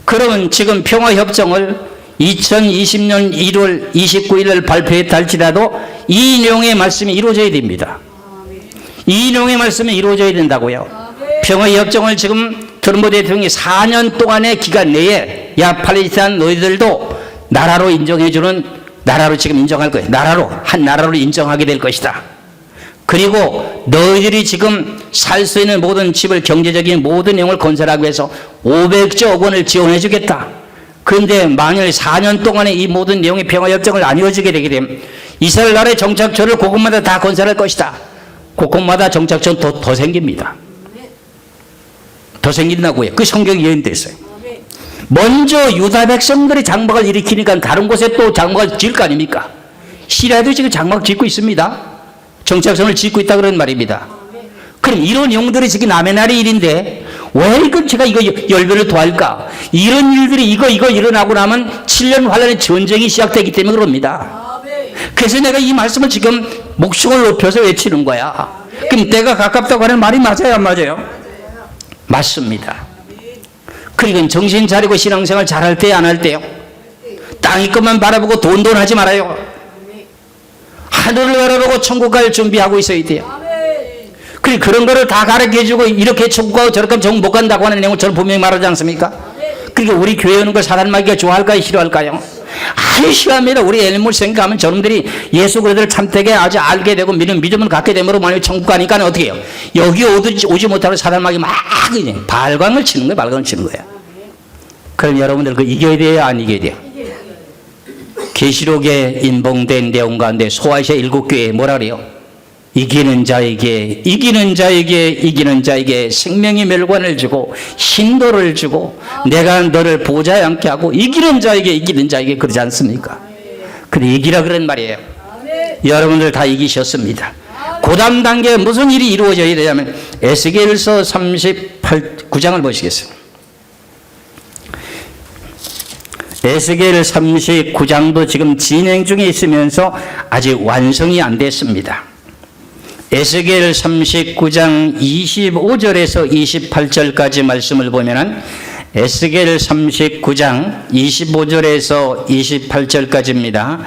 Speaker 1: 그러면 지금 평화협정을 2020년 1월 29일을 발표했다 할지라도 이 내용의 말씀이 이루어져야 됩니다. 이 내용의 말씀이 이루어져야 된다고요. 평화협정을 지금 트럼프 대통령이 4년 동안의 기간 내에 야 팔레스타인 너희들도 나라로 인정해주는 나라로 지금 인정할 거예요. 나라로 한 나라로 인정하게 될 것이다. 그리고 너희들이 지금 살 수 있는 모든 집을 경제적인 모든 내용을 건설하기 위해서 500조 원을 지원해 주겠다. 그런데 만일 4년 동안에 이 모든 내용의 평화협정을 안 이루어지게 되게 되면 이스라엘 나라의 정착촌을 곳곳마다 다 건설할 것이다. 곳곳마다 정착촌 더 생깁니다. 더 생긴다고요. 그 성경이 예언되어 있어요. 먼저 유다 백성들이 장막을 일으키니까 다른 곳에 또 장막을 지을 거 아닙니까? 시리아도 지금 장막 짓고 있습니다. 정착선을 짓고 있다 그런 말입니다. 그럼 이런 내용들이 지금 남의 나라의 일인데 왜 이걸 제가 이거 열변을 토할까? 이런 일들이 이거 일어나고 나면 7년 환란의 전쟁이 시작되기 때문에 그럽니다. 그래서 내가 이 말씀을 지금 목숨을 높여서 외치는 거야. 그럼 때가 가깝다고 하는 말이 맞아요, 안 맞아요? 맞습니다. 그러니까 정신 차리고 신앙생활 잘할 때 안 할 때요? 땅이 것만 바라보고 돈 하지 말아요. 하늘을 바라보고 천국 갈 준비하고 있어야 돼요. 그런 거를 다 가르쳐주고 이렇게 천국 가고 저렇게 하면 천국 못 간다고 하는 내용을 저는 분명히 말하지 않습니까? 그러니까 우리 교회 오는 걸 사단 마귀가 좋아할까요? 싫어할까요? 많이 시합니다. 우리 엘물 생각하면 저놈들이 예수 그리스도를 참되게 아주 알게 되고 믿음을 갖게 되므로 만약에 천국 가니까 어떻게 해요? 여기 오지 못하는 사람에게 막 그냥 발광을 치는 거예요. 발광을 치는 거예요. 그럼 여러분들 그 이겨야 돼요? 안 이겨야 돼요? 계시록에 인봉된 내용 가운데 소아시아 7교회에 뭐라 그래요? 이기는 자에게 생명의 멸관을 주고 신도를 주고 내가 너를 보좌에 앉게 하고 이기는 자에게 그러지 않습니까? 근데 이기라 그런 말이에요. 여러분들 다 이기셨습니다. 그 다음 단계에 무슨 일이 이루어져야 되냐면 에스겔서 38구장을 보시겠습니다. 에스겔 39장도 지금 진행 중에 있으면서 아직 완성이 안 됐습니다. 에스겔 39장 25절에서 28절까지 말씀을 보면은 에스겔 39장 25절에서 28절까지입니다.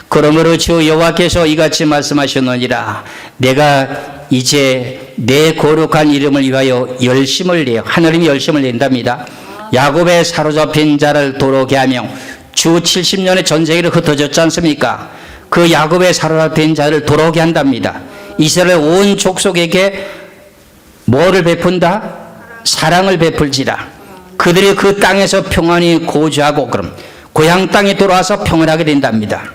Speaker 1: 그러므로 주 여호와께서 이같이 말씀하셨느니라. 내가 이제 내 거룩한 이름을 위하여 열심을 내요. 하나님이 열심을 낸답니다. 야곱의 사로잡힌 자를 도로게 하며 주 70년의 전 세계를 흩어졌지 않습니까? 그 야곱의 사로잡힌 자를 도로게 한답니다. 이스라엘 온 족속에게 뭐를 베푼다? 사랑을 베풀지라. 그들이 그 땅에서 평안히 거주하고 그럼 고향 땅에 돌아와서 평안하게 된답니다.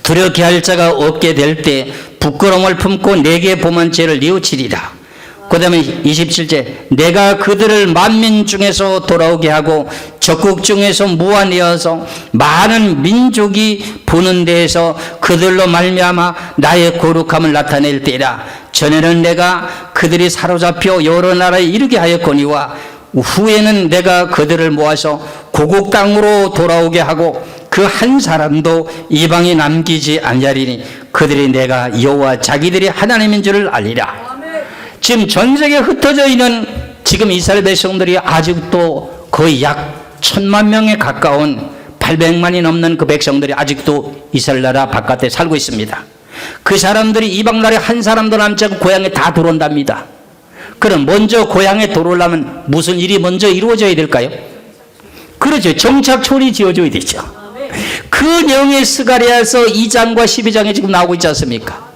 Speaker 1: 두렵게 할 자가 없게 될 때 부끄러움을 품고 내게 범한 죄를 뉘우치리라. 그 다음에 27절 내가 그들을 만민 중에서 돌아오게 하고 적국 중에서 모아내어서 많은 민족이 보는 데에서 그들로 말미암아 나의 거룩함을 나타낼 때라. 전에는 내가 그들이 사로잡혀 여러 나라에 이르게 하였거니와 후에는 내가 그들을 모아서 고국 땅으로 돌아오게 하고 그 한 사람도 이방에 남기지 아니하리니 그들이 내가 여호와 자기들이 하나님인 줄을 알리라. 지금 전 세계에 흩어져 있는 지금 이스라엘 백성들이 아직도 거의 약 1000만 명에 가까운 800만이 넘는 그 백성들이 아직도 이스라엘 나라 바깥에 살고 있습니다. 그 사람들이 이방 나라에 한 사람도 남지 않고 고향에 다 들어온답니다. 그럼 먼저 고향에 들어오려면 무슨 일이 먼저 이루어져야 될까요? 그렇죠. 정착촌이 지어줘야 되죠. 그 내용의 스가랴서 2장과 12장에 지금 나오고 있지 않습니까?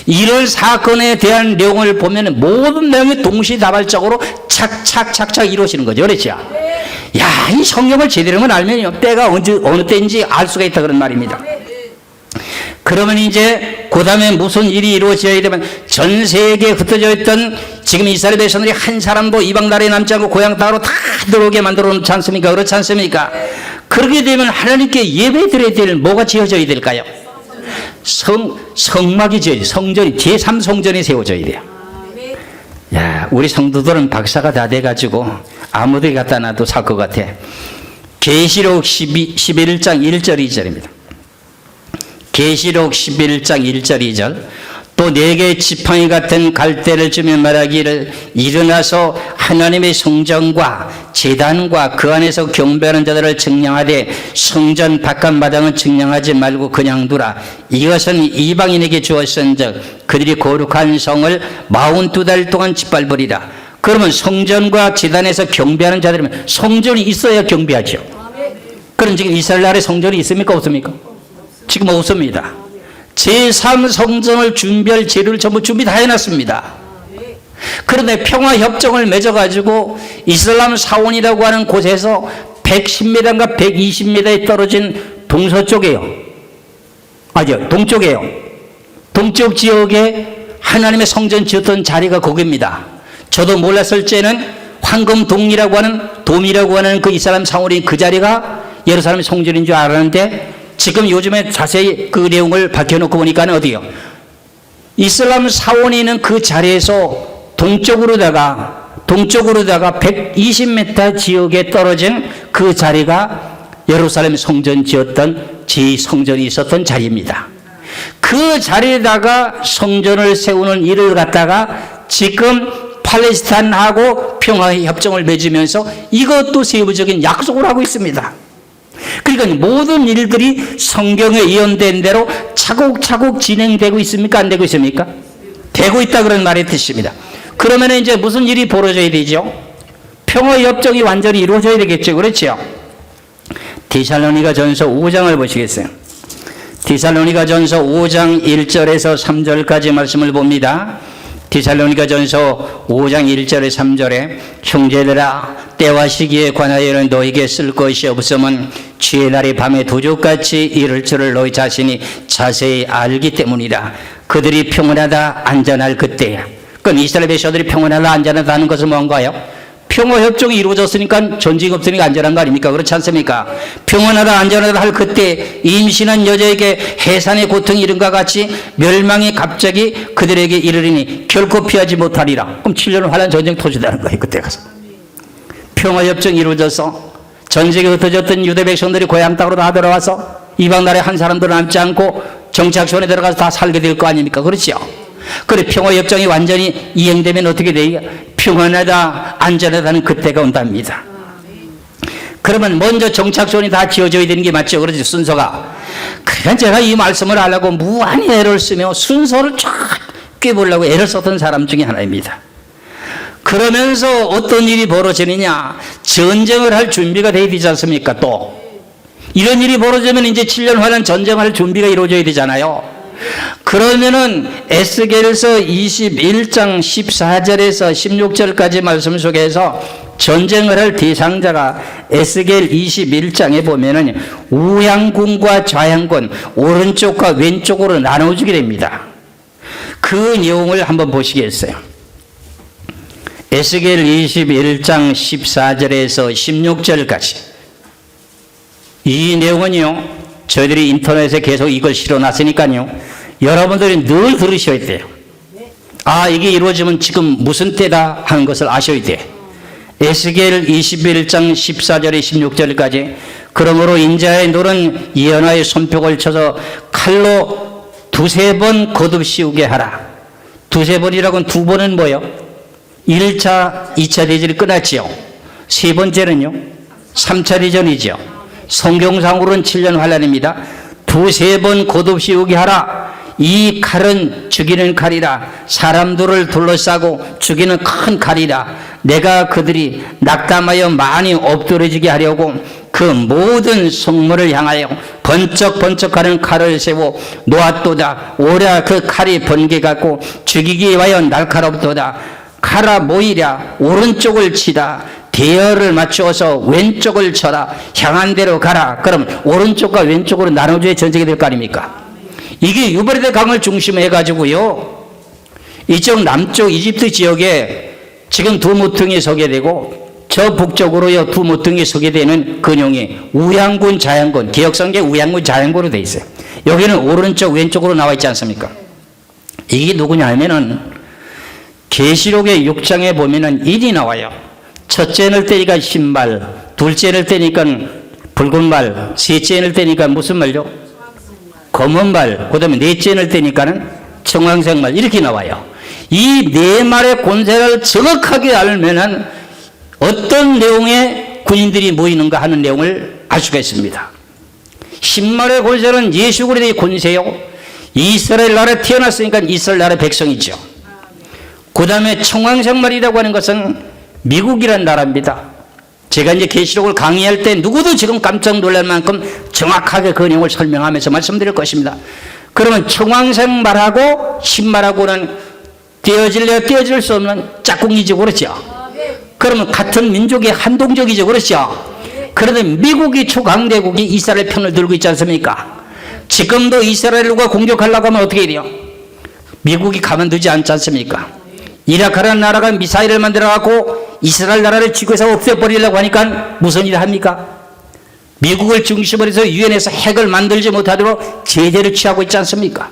Speaker 1: 이런 사건에 대한 내용을 보면 모든 내용이 동시다발적으로 착착착착 이루어지는 거죠. 그렇죠? 야, 이 성경을 제대로만 알면요, 때가 어느 때인지 알 수가 있다 그런 말입니다. 그러면 이제 그 다음에 무슨 일이 이루어져야 되면 전 세계에 흩어져 있던 지금 이스라엘 백성들이 한 사람도 이방 나라에 남지 않고 고향 땅으로 다 들어오게 만들어 놓지 않습니까? 그렇지 않습니까? 그렇게 되면 하나님께 예배 드려야 될 뭐가 지어져야 될까요? 성막이 지어져요. 성전이 제3성전이 세워져야 돼요. 야, 우리 성도들은 박사가 다 돼가지고 아무데 갖다 놔도 살 것 같아. 계시록 11장 1절 2절입니다. 계시록 11장 1절 2절 또 내게 지팡이 같은 갈대를 주며 말하기를 일어나서 하나님의 성전과 제단과 그 안에서 경배하는 자들을 증량하되 성전 바깥마당은 증량하지 말고 그냥 두라. 이것은 이방인에게 주었은즉 그들이 거룩한 성을 42달 동안 짓밟으리라. 그러면 성전과 제단에서 경배하는 자들이면 성전이 있어야 경배하죠. 그럼 지금 이스라엘 나라에 성전이 있습니까? 없습니까? 지금 없습니다. 제3성전을 준비할 재료를 전부 준비 다 해놨습니다. 그런데 평화협정을 맺어가지고 이슬람 사원이라고 하는 곳에서 110m인가 120m에 떨어진 동서쪽에요. 아니요, 동쪽에요. 동쪽 지역에 하나님의 성전 지었던 자리가 거기입니다. 저도 몰랐을 때는 황금돔이라고 하는 그 이슬람 사원이 그 자리가 예루살렘 성전인 줄 알았는데 지금 요즘에 자세히 그 내용을 밝혀놓고 보니까 어디요? 이슬람 사원이 있는 그 자리에서 동쪽으로다가 120m 지역에 떨어진 그 자리가 예루살렘 성전 지었던 제2성전이 있었던 자리입니다. 그 자리에다가 성전을 세우는 일을 갖다가 지금 팔레스타인하고 평화협정을 맺으면서 이것도 세부적인 약속을 하고 있습니다. 그러니까 모든 일들이 성경에 예언된 대로 차곡차곡 진행되고 있습니까? 안 되고 있습니까? 되고 있다 그런 말의 뜻입니다. 그러면 이제 무슨 일이 벌어져야 되죠? 평화협정이 완전히 이루어져야 되겠죠. 그렇죠? 디살로니가전서 5장을 보시겠어요? 디살로니가전서 5장 1절에서 3절까지 말씀을 봅니다. 디살로니가전서 5장 1절에 3절에 형제들아 때와 시기에 관하여는 너에게 쓸 것이 없으면 주의 날이 밤에 도적같이 이를 줄을 너희 자신이 자세히 알기 때문이다. 그들이 평안하다 안전할 그때야. 그럼 이스라엘 백성들이 평안하다 안전하다는 것은 뭔가요? 평화협정이 이루어졌으니까 전쟁이 없으니까 안전한 거 아닙니까? 그렇지 않습니까? 평안하다 안전하다 할 그때 임신한 여자에게 해산의 고통이 이른과 같이 멸망이 갑자기 그들에게 이르리니 결코 피하지 못하리라. 그럼 7년을 환란 전쟁 터지다는 거예요. 그때 가서 평화협정이 이루어져서 전쟁에 흩어졌던 유대 백성들이 고향 땅으로 다 들어와서 이방 나라에 한 사람도 남지 않고 정착촌에 들어가서 다 살게 될 거 아닙니까? 그렇죠? 그래 평화협정이 완전히 이행되면 어떻게 돼요? 평안하다 안전하다는 그때가 온답니다. 그러면 먼저 정착촌이 다 지어져야 되는 게 맞죠? 그렇지 순서가. 그러니까 제가 이 말씀을 하려고 무한히 애를 쓰며 순서를 쫙 꿰보려고 애를 썼던 사람 중에 하나입니다. 그러면서 어떤 일이 벌어지느냐, 전쟁을 할 준비가 돼야 되지 않습니까? 또 이런 일이 벌어지면 이제 7년 환란 전쟁할 준비가 이루어져야 되잖아요. 그러면은 에스겔서 21장 14절에서 16절까지 말씀 속에서 전쟁을 할 대상자가 에스겔 21장에 보면은 우양군과 좌양군 오른쪽과 왼쪽으로 나눠주게 됩니다. 그 내용을 한번 보시겠어요? 에스겔 21장 14절에서 16절까지 이 내용은요 저희들이 인터넷에 계속 이걸 실어놨으니까요 여러분들이 늘 들으셔야 돼요. 아 이게 이루어지면 지금 무슨 때다 하는 것을 아셔야 돼요. 에스겔 21장 14절에 16절까지 그러므로 인자의 노는 예언하의 손뼉을 쳐서 칼로 두세 번 거듭씌우게 하라. 두세 번이라고는 두 번은 뭐요? 1차 2차 대전이 끝났지요. 세 번째는요 3차 대전이죠. 성경상으로는 7년 환란입니다. 두세 번 거듭씌우게 하라. 이 칼은 죽이는 칼이라. 사람들을 둘러싸고 죽이는 큰 칼이라. 내가 그들이 낙담하여 많이 엎드러지게 하려고 그 모든 성문을 향하여 번쩍번쩍하는 칼을 세워 놓았도다. 오랴 그 칼이 번개 같고 죽이기 위하여 날카롭도다. 칼아 모이랴 오른쪽을 치다. 대열을 맞추어서 왼쪽을 쳐라. 향한 대로 가라. 그럼 오른쪽과 왼쪽으로 나눠줘야 전쟁이 될 거 아닙니까? 이게 유브라데 강을 중심으로 해가지고요 이쪽 남쪽 이집트 지역에 지금 두 모퉁이 서게 되고 저 북쪽으로요 두 모퉁이 서게 되는 근용이 우양군 좌양군 개혁성계 우양군 좌양군으로 돼 있어요. 여기는 오른쪽 왼쪽으로 나와 있지 않습니까? 이게 누구냐 하면은 계시록의 6장에 보면은 일이 나와요. 첫째 날 때니까 흰말, 둘째 날 때니까 붉은 말, 셋째 날 때니까 무슨 말요? 검은 말, 그 다음에 넷째 날 때니까는 청황색 말 이렇게 나와요. 이 네 말의 권세를 정확하게 알면은 어떤 내용의 군인들이 모이는가 하는 내용을 알 수가 있습니다. 흰말의 권세는 예수 그리스도의 권세요. 이스라엘 나라에 태어났으니까 이스라엘 나라의 백성이죠. 그 다음에 청황색 말이라고 하는 것은 미국이란 나라입니다. 제가 이제 계시록을 강의할 때 누구도 지금 깜짝 놀랄 만큼 정확하게 그 내용을 설명하면서 말씀드릴 것입니다. 그러면 청황색 말하고 흰말하고는 떼어질래야 떼어질 수 없는 짝꿍이죠. 그렇죠? 그러면 같은 민족의 한동족이죠. 그렇죠? 그런데 미국이 초강대국이 이스라엘 편을 들고 있지 않습니까? 지금도 이스라엘과 공격하려고 하면 어떻게 돼요? 미국이 가만두지 않지 않습니까? 이라크라는 나라가 미사일을 만들어갖고 이스라엘 나라를 지구에서 없애버리려고 하니까 무슨 일을 합니까? 미국을 중심으로 해서 유엔에서 핵을 만들지 못하도록 제재를 취하고 있지 않습니까?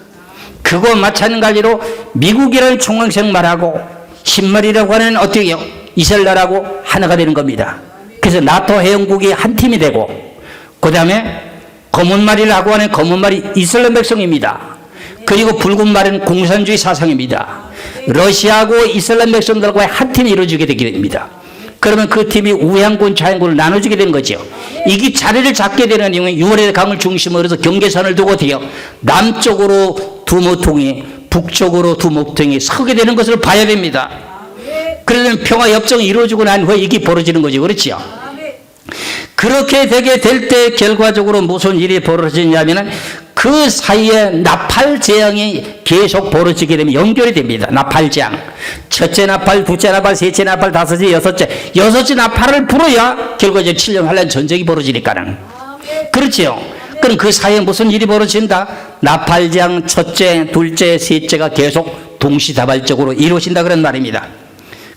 Speaker 1: 그거 마찬가지로 미국이라는 총황색 말하고 흰말이라고 하는 어떻게 해요? 이스라엘 나라하고 하나가 되는 겁니다. 그래서 나토 회원국이 한 팀이 되고 그 다음에 검은 말이라고 하는 검은 말이 이스라엘 백성입니다. 그리고 붉은 말은 공산주의 사상입니다. 러시아하고 이슬람 백성들과의 한 팀이 이루어지게 되게 됩니다. 그러면 그 팀이 우양군, 좌양군을 나눠주게 되는 거죠. 이게 자리를 잡게 되는 이유는 유월의 강을 중심으로 해서 경계선을 두고 돼요. 남쪽으로 두 모퉁이, 북쪽으로 두 모퉁이 서게 되는 것을 봐야 됩니다. 그러면 평화협정이 이루어지고 난 후에 이게 벌어지는 거죠. 그렇죠? 그렇게 되게 될 때 결과적으로 무슨 일이 벌어지냐면은 그 사이에 나팔 재앙이 계속 벌어지게 되면 연결이 됩니다. 나팔 재앙. 첫째 나팔, 둘째 나팔, 셋째 나팔, 다섯째, 여섯째 나팔을 불어야 결과적으로 7년 환란 전쟁이 벌어지니까는. 그렇지요. 그럼 그 사이에 무슨 일이 벌어진다? 나팔 재앙 첫째, 둘째, 셋째가 계속 동시다발적으로 이루어진다 그런 말입니다.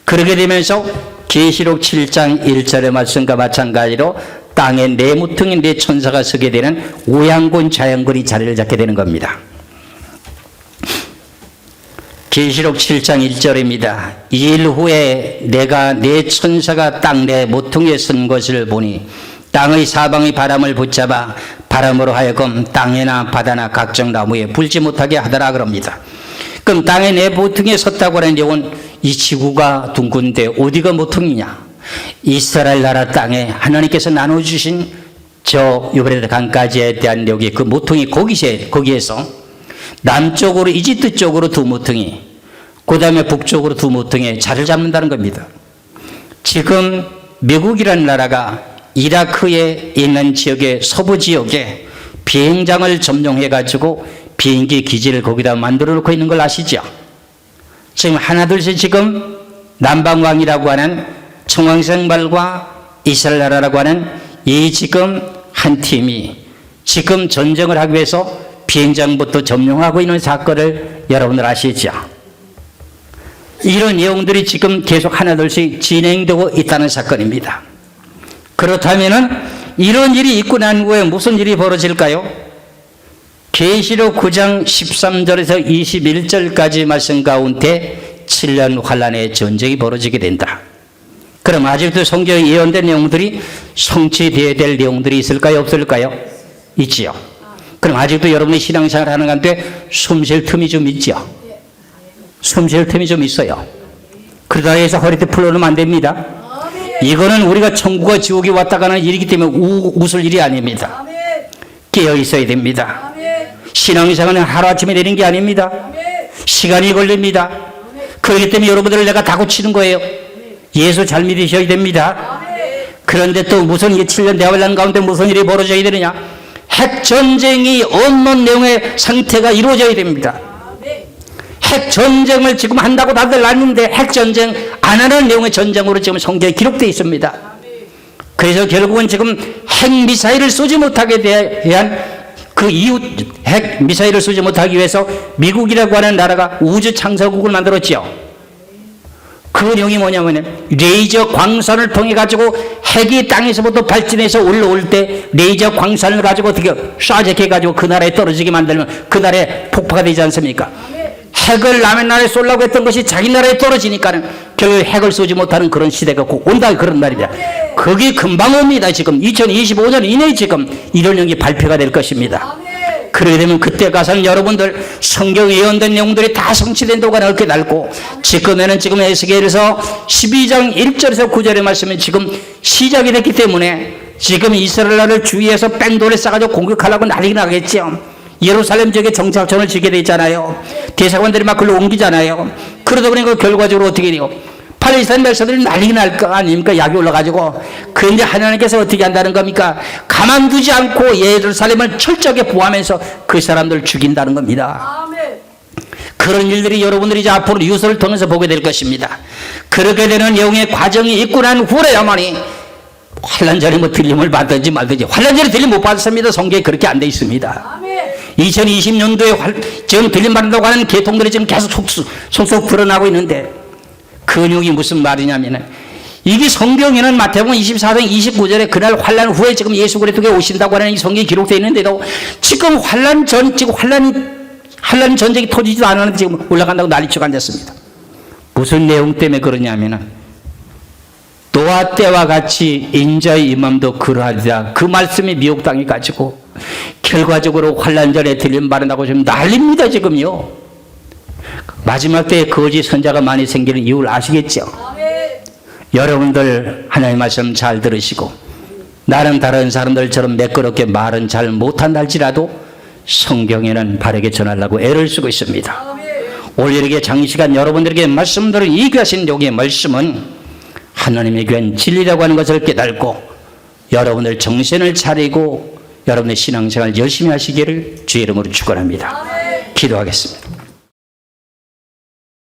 Speaker 1: 그렇게 되면서 계시록 7장 1절의 말씀과 마찬가지로 땅에 네 무통인 네 천사가 서게 되는 오양군 자양군이 자리를 잡게 되는 겁니다. 계시록 7장 1절입니다. 2일 후에 내가 네 천사가 땅 네 모퉁이에 선 것을 보니 땅의 사방의 바람을 붙잡아 바람으로 하여금 땅이나 바다나 각종 나무에 불지 못하게 하더라 그럽니다. 그럼 땅에 네 모퉁이에 섰다고 하는 내용은 이 지구가 둥근데 어디가 모퉁이냐? 이스라엘 나라 땅에 하나님께서 나눠주신 저 유브라데 강가지에 대한 여기 그 모퉁이 거기에서 남쪽으로 이집트 쪽으로 두 모퉁이, 그 다음에 북쪽으로 두 모퉁이에 자리를 잡는다는 겁니다. 지금 미국이라는 나라가 이라크에 있는 지역의 서부 지역에 비행장을 점령해 가지고 비행기 기지를 거기다 만들어 놓고 있는 걸 아시죠? 지금 하나둘씩 지금 남방왕이라고 하는 청왕생발과 이스라엘 나라라고 하는 이 지금 한 팀이 지금 전쟁을 하기 위해서 비행장부터 점령하고 있는 사건을 여러분들 아시죠? 이런 내용들이 지금 계속 하나둘씩 진행되고 있다는 사건입니다. 그렇다면은 이런 일이 있고 난 후에 무슨 일이 벌어질까요? 계시록 9장 13절에서 21절까지 말씀 가운데 7년 환란의 전쟁이 벌어지게 된다. 그럼 아직도 성경에 예언된 내용들이 성취되어야 될 내용들이 있을까요? 없을까요? 있지요. 그럼 아직도 여러분이 신앙생활 하는 가운데 숨쉴 틈이 좀 있죠. 숨쉴 틈이 좀 있어요. 그러다 해서 허리띠 풀어놓으면 안 됩니다. 이거는 우리가 천국과 지옥이 왔다 가는 일이기 때문에 웃을 일이 아닙니다. 깨어 있어야 됩니다. 신앙생활은 하루아침에 되는 게 아닙니다. 시간이 걸립니다. 그렇기 때문에 여러분들을 내가 다고치는 거예요. 예수 잘 믿으셔야 됩니다. 그런데 또 무슨 7년 대환란 가운데 무슨 일이 벌어져야 되느냐? 핵전쟁이 없는 내용의 상태가 이루어져야 됩니다. 핵전쟁을 지금 한다고 다들 아는데 핵전쟁 안 하는 내용의 전쟁으로 지금 성경에 기록되어 있습니다. 그래서 결국은 지금 핵미사일을 쏘지 못하게 대한 그 이후 핵미사일을 쏘지 못하기 위해서 미국이라고 하는 나라가 우주창사국을 만들었죠. 그 내용이 뭐냐면 레이저 광선을 통해 가지고 핵이 땅에서부터 발진해서 올라올 때 레이저 광선을 가지고 어떻게 쏴적해 가지고 그 나라에 떨어지게 만들면 그 나라에 폭파가 되지 않습니까? 핵을 남의 나라에 쏘려고 했던 것이 자기 나라에 떨어지니까는 결국 핵을 쏘지 못하는 그런 시대가 꼭 온다 그런 말입니다. 그게 금방 옵니다. 지금 2025년 이내에 지금 이런 내용이 발표가 될 것입니다. 그러게 되면 그때 가서는 여러분들 성경 예언된 내용들이 다 성취된다고 넓게 날고 지금에는 지금 에스겔에서 12장 1절에서 9절의 말씀이 지금 시작이 됐기 때문에 지금 이스라엘을 주위에서 뺑돌에 싸가지고 공격하려고 난리가 나겠죠. 예루살렘 지역에 정착촌을 지게 돼 있잖아요. 대사관들이 막 글로 옮기잖아요. 그러다 보니까 결과적으로 어떻게 돼요? 팔레스타인 백성들이 난리가 날 거 아닙니까? 약이 올라가지고. 그런데 하나님께서 어떻게 한다는 겁니까? 가만두지 않고 예루살렘을 철저하게 보호하면서 그 사람들을 죽인다는 겁니다. 아멘. 그런 일들이 여러분들이 이제 앞으로 뉴스를 통해서 보게 될 것입니다. 그렇게 되는 내용의 과정이 있고 난 후에야만이 환란전에 뭐 들림을 받든지 말든지 환란전에 들림 못 받습니다. 성경에 그렇게 안 돼 있습니다. 아멘. 2020년도에 지금 들림 받는다고 하는 계통들이 지금 계속 속속 드러나고 있는데 그 내용이 무슨 말이냐면은 이게 성경에는 마태복음 24장 29절에 그날 환란 후에 지금 예수 그리스도가 오신다고 하는 이 성경이 기록되어 있는데도 지금 환란 전쟁이 터지지도 않았는데 지금 올라간다고 난리치고 앉았습니다. 무슨 내용 때문에 그러냐면은 노아 때와 같이 인자의 임함도 그러하리라 그 말씀이 미혹당해 가지고 결과적으로 환란전에 들림 받는다고 지금 난립니다. 지금요. 마지막 때에 거짓 선자가 많이 생기는 이유를 아시겠죠? 여러분들 하나님 말씀 잘 들으시고 나는 다른 사람들처럼 매끄럽게 말은 잘 못한다 할지라도 성경에는 바르게 전하려고 애를 쓰고 있습니다. 오늘 이렇게 장시간 여러분들에게 말씀들을 얘기하신 여기의 말씀은 하나님의 귀한 진리라고 하는 것을 깨닫고 여러분들 정신을 차리고 여러분의 신앙생활 열심히 하시기를 주의 이름으로 축원합니다. 기도하겠습니다.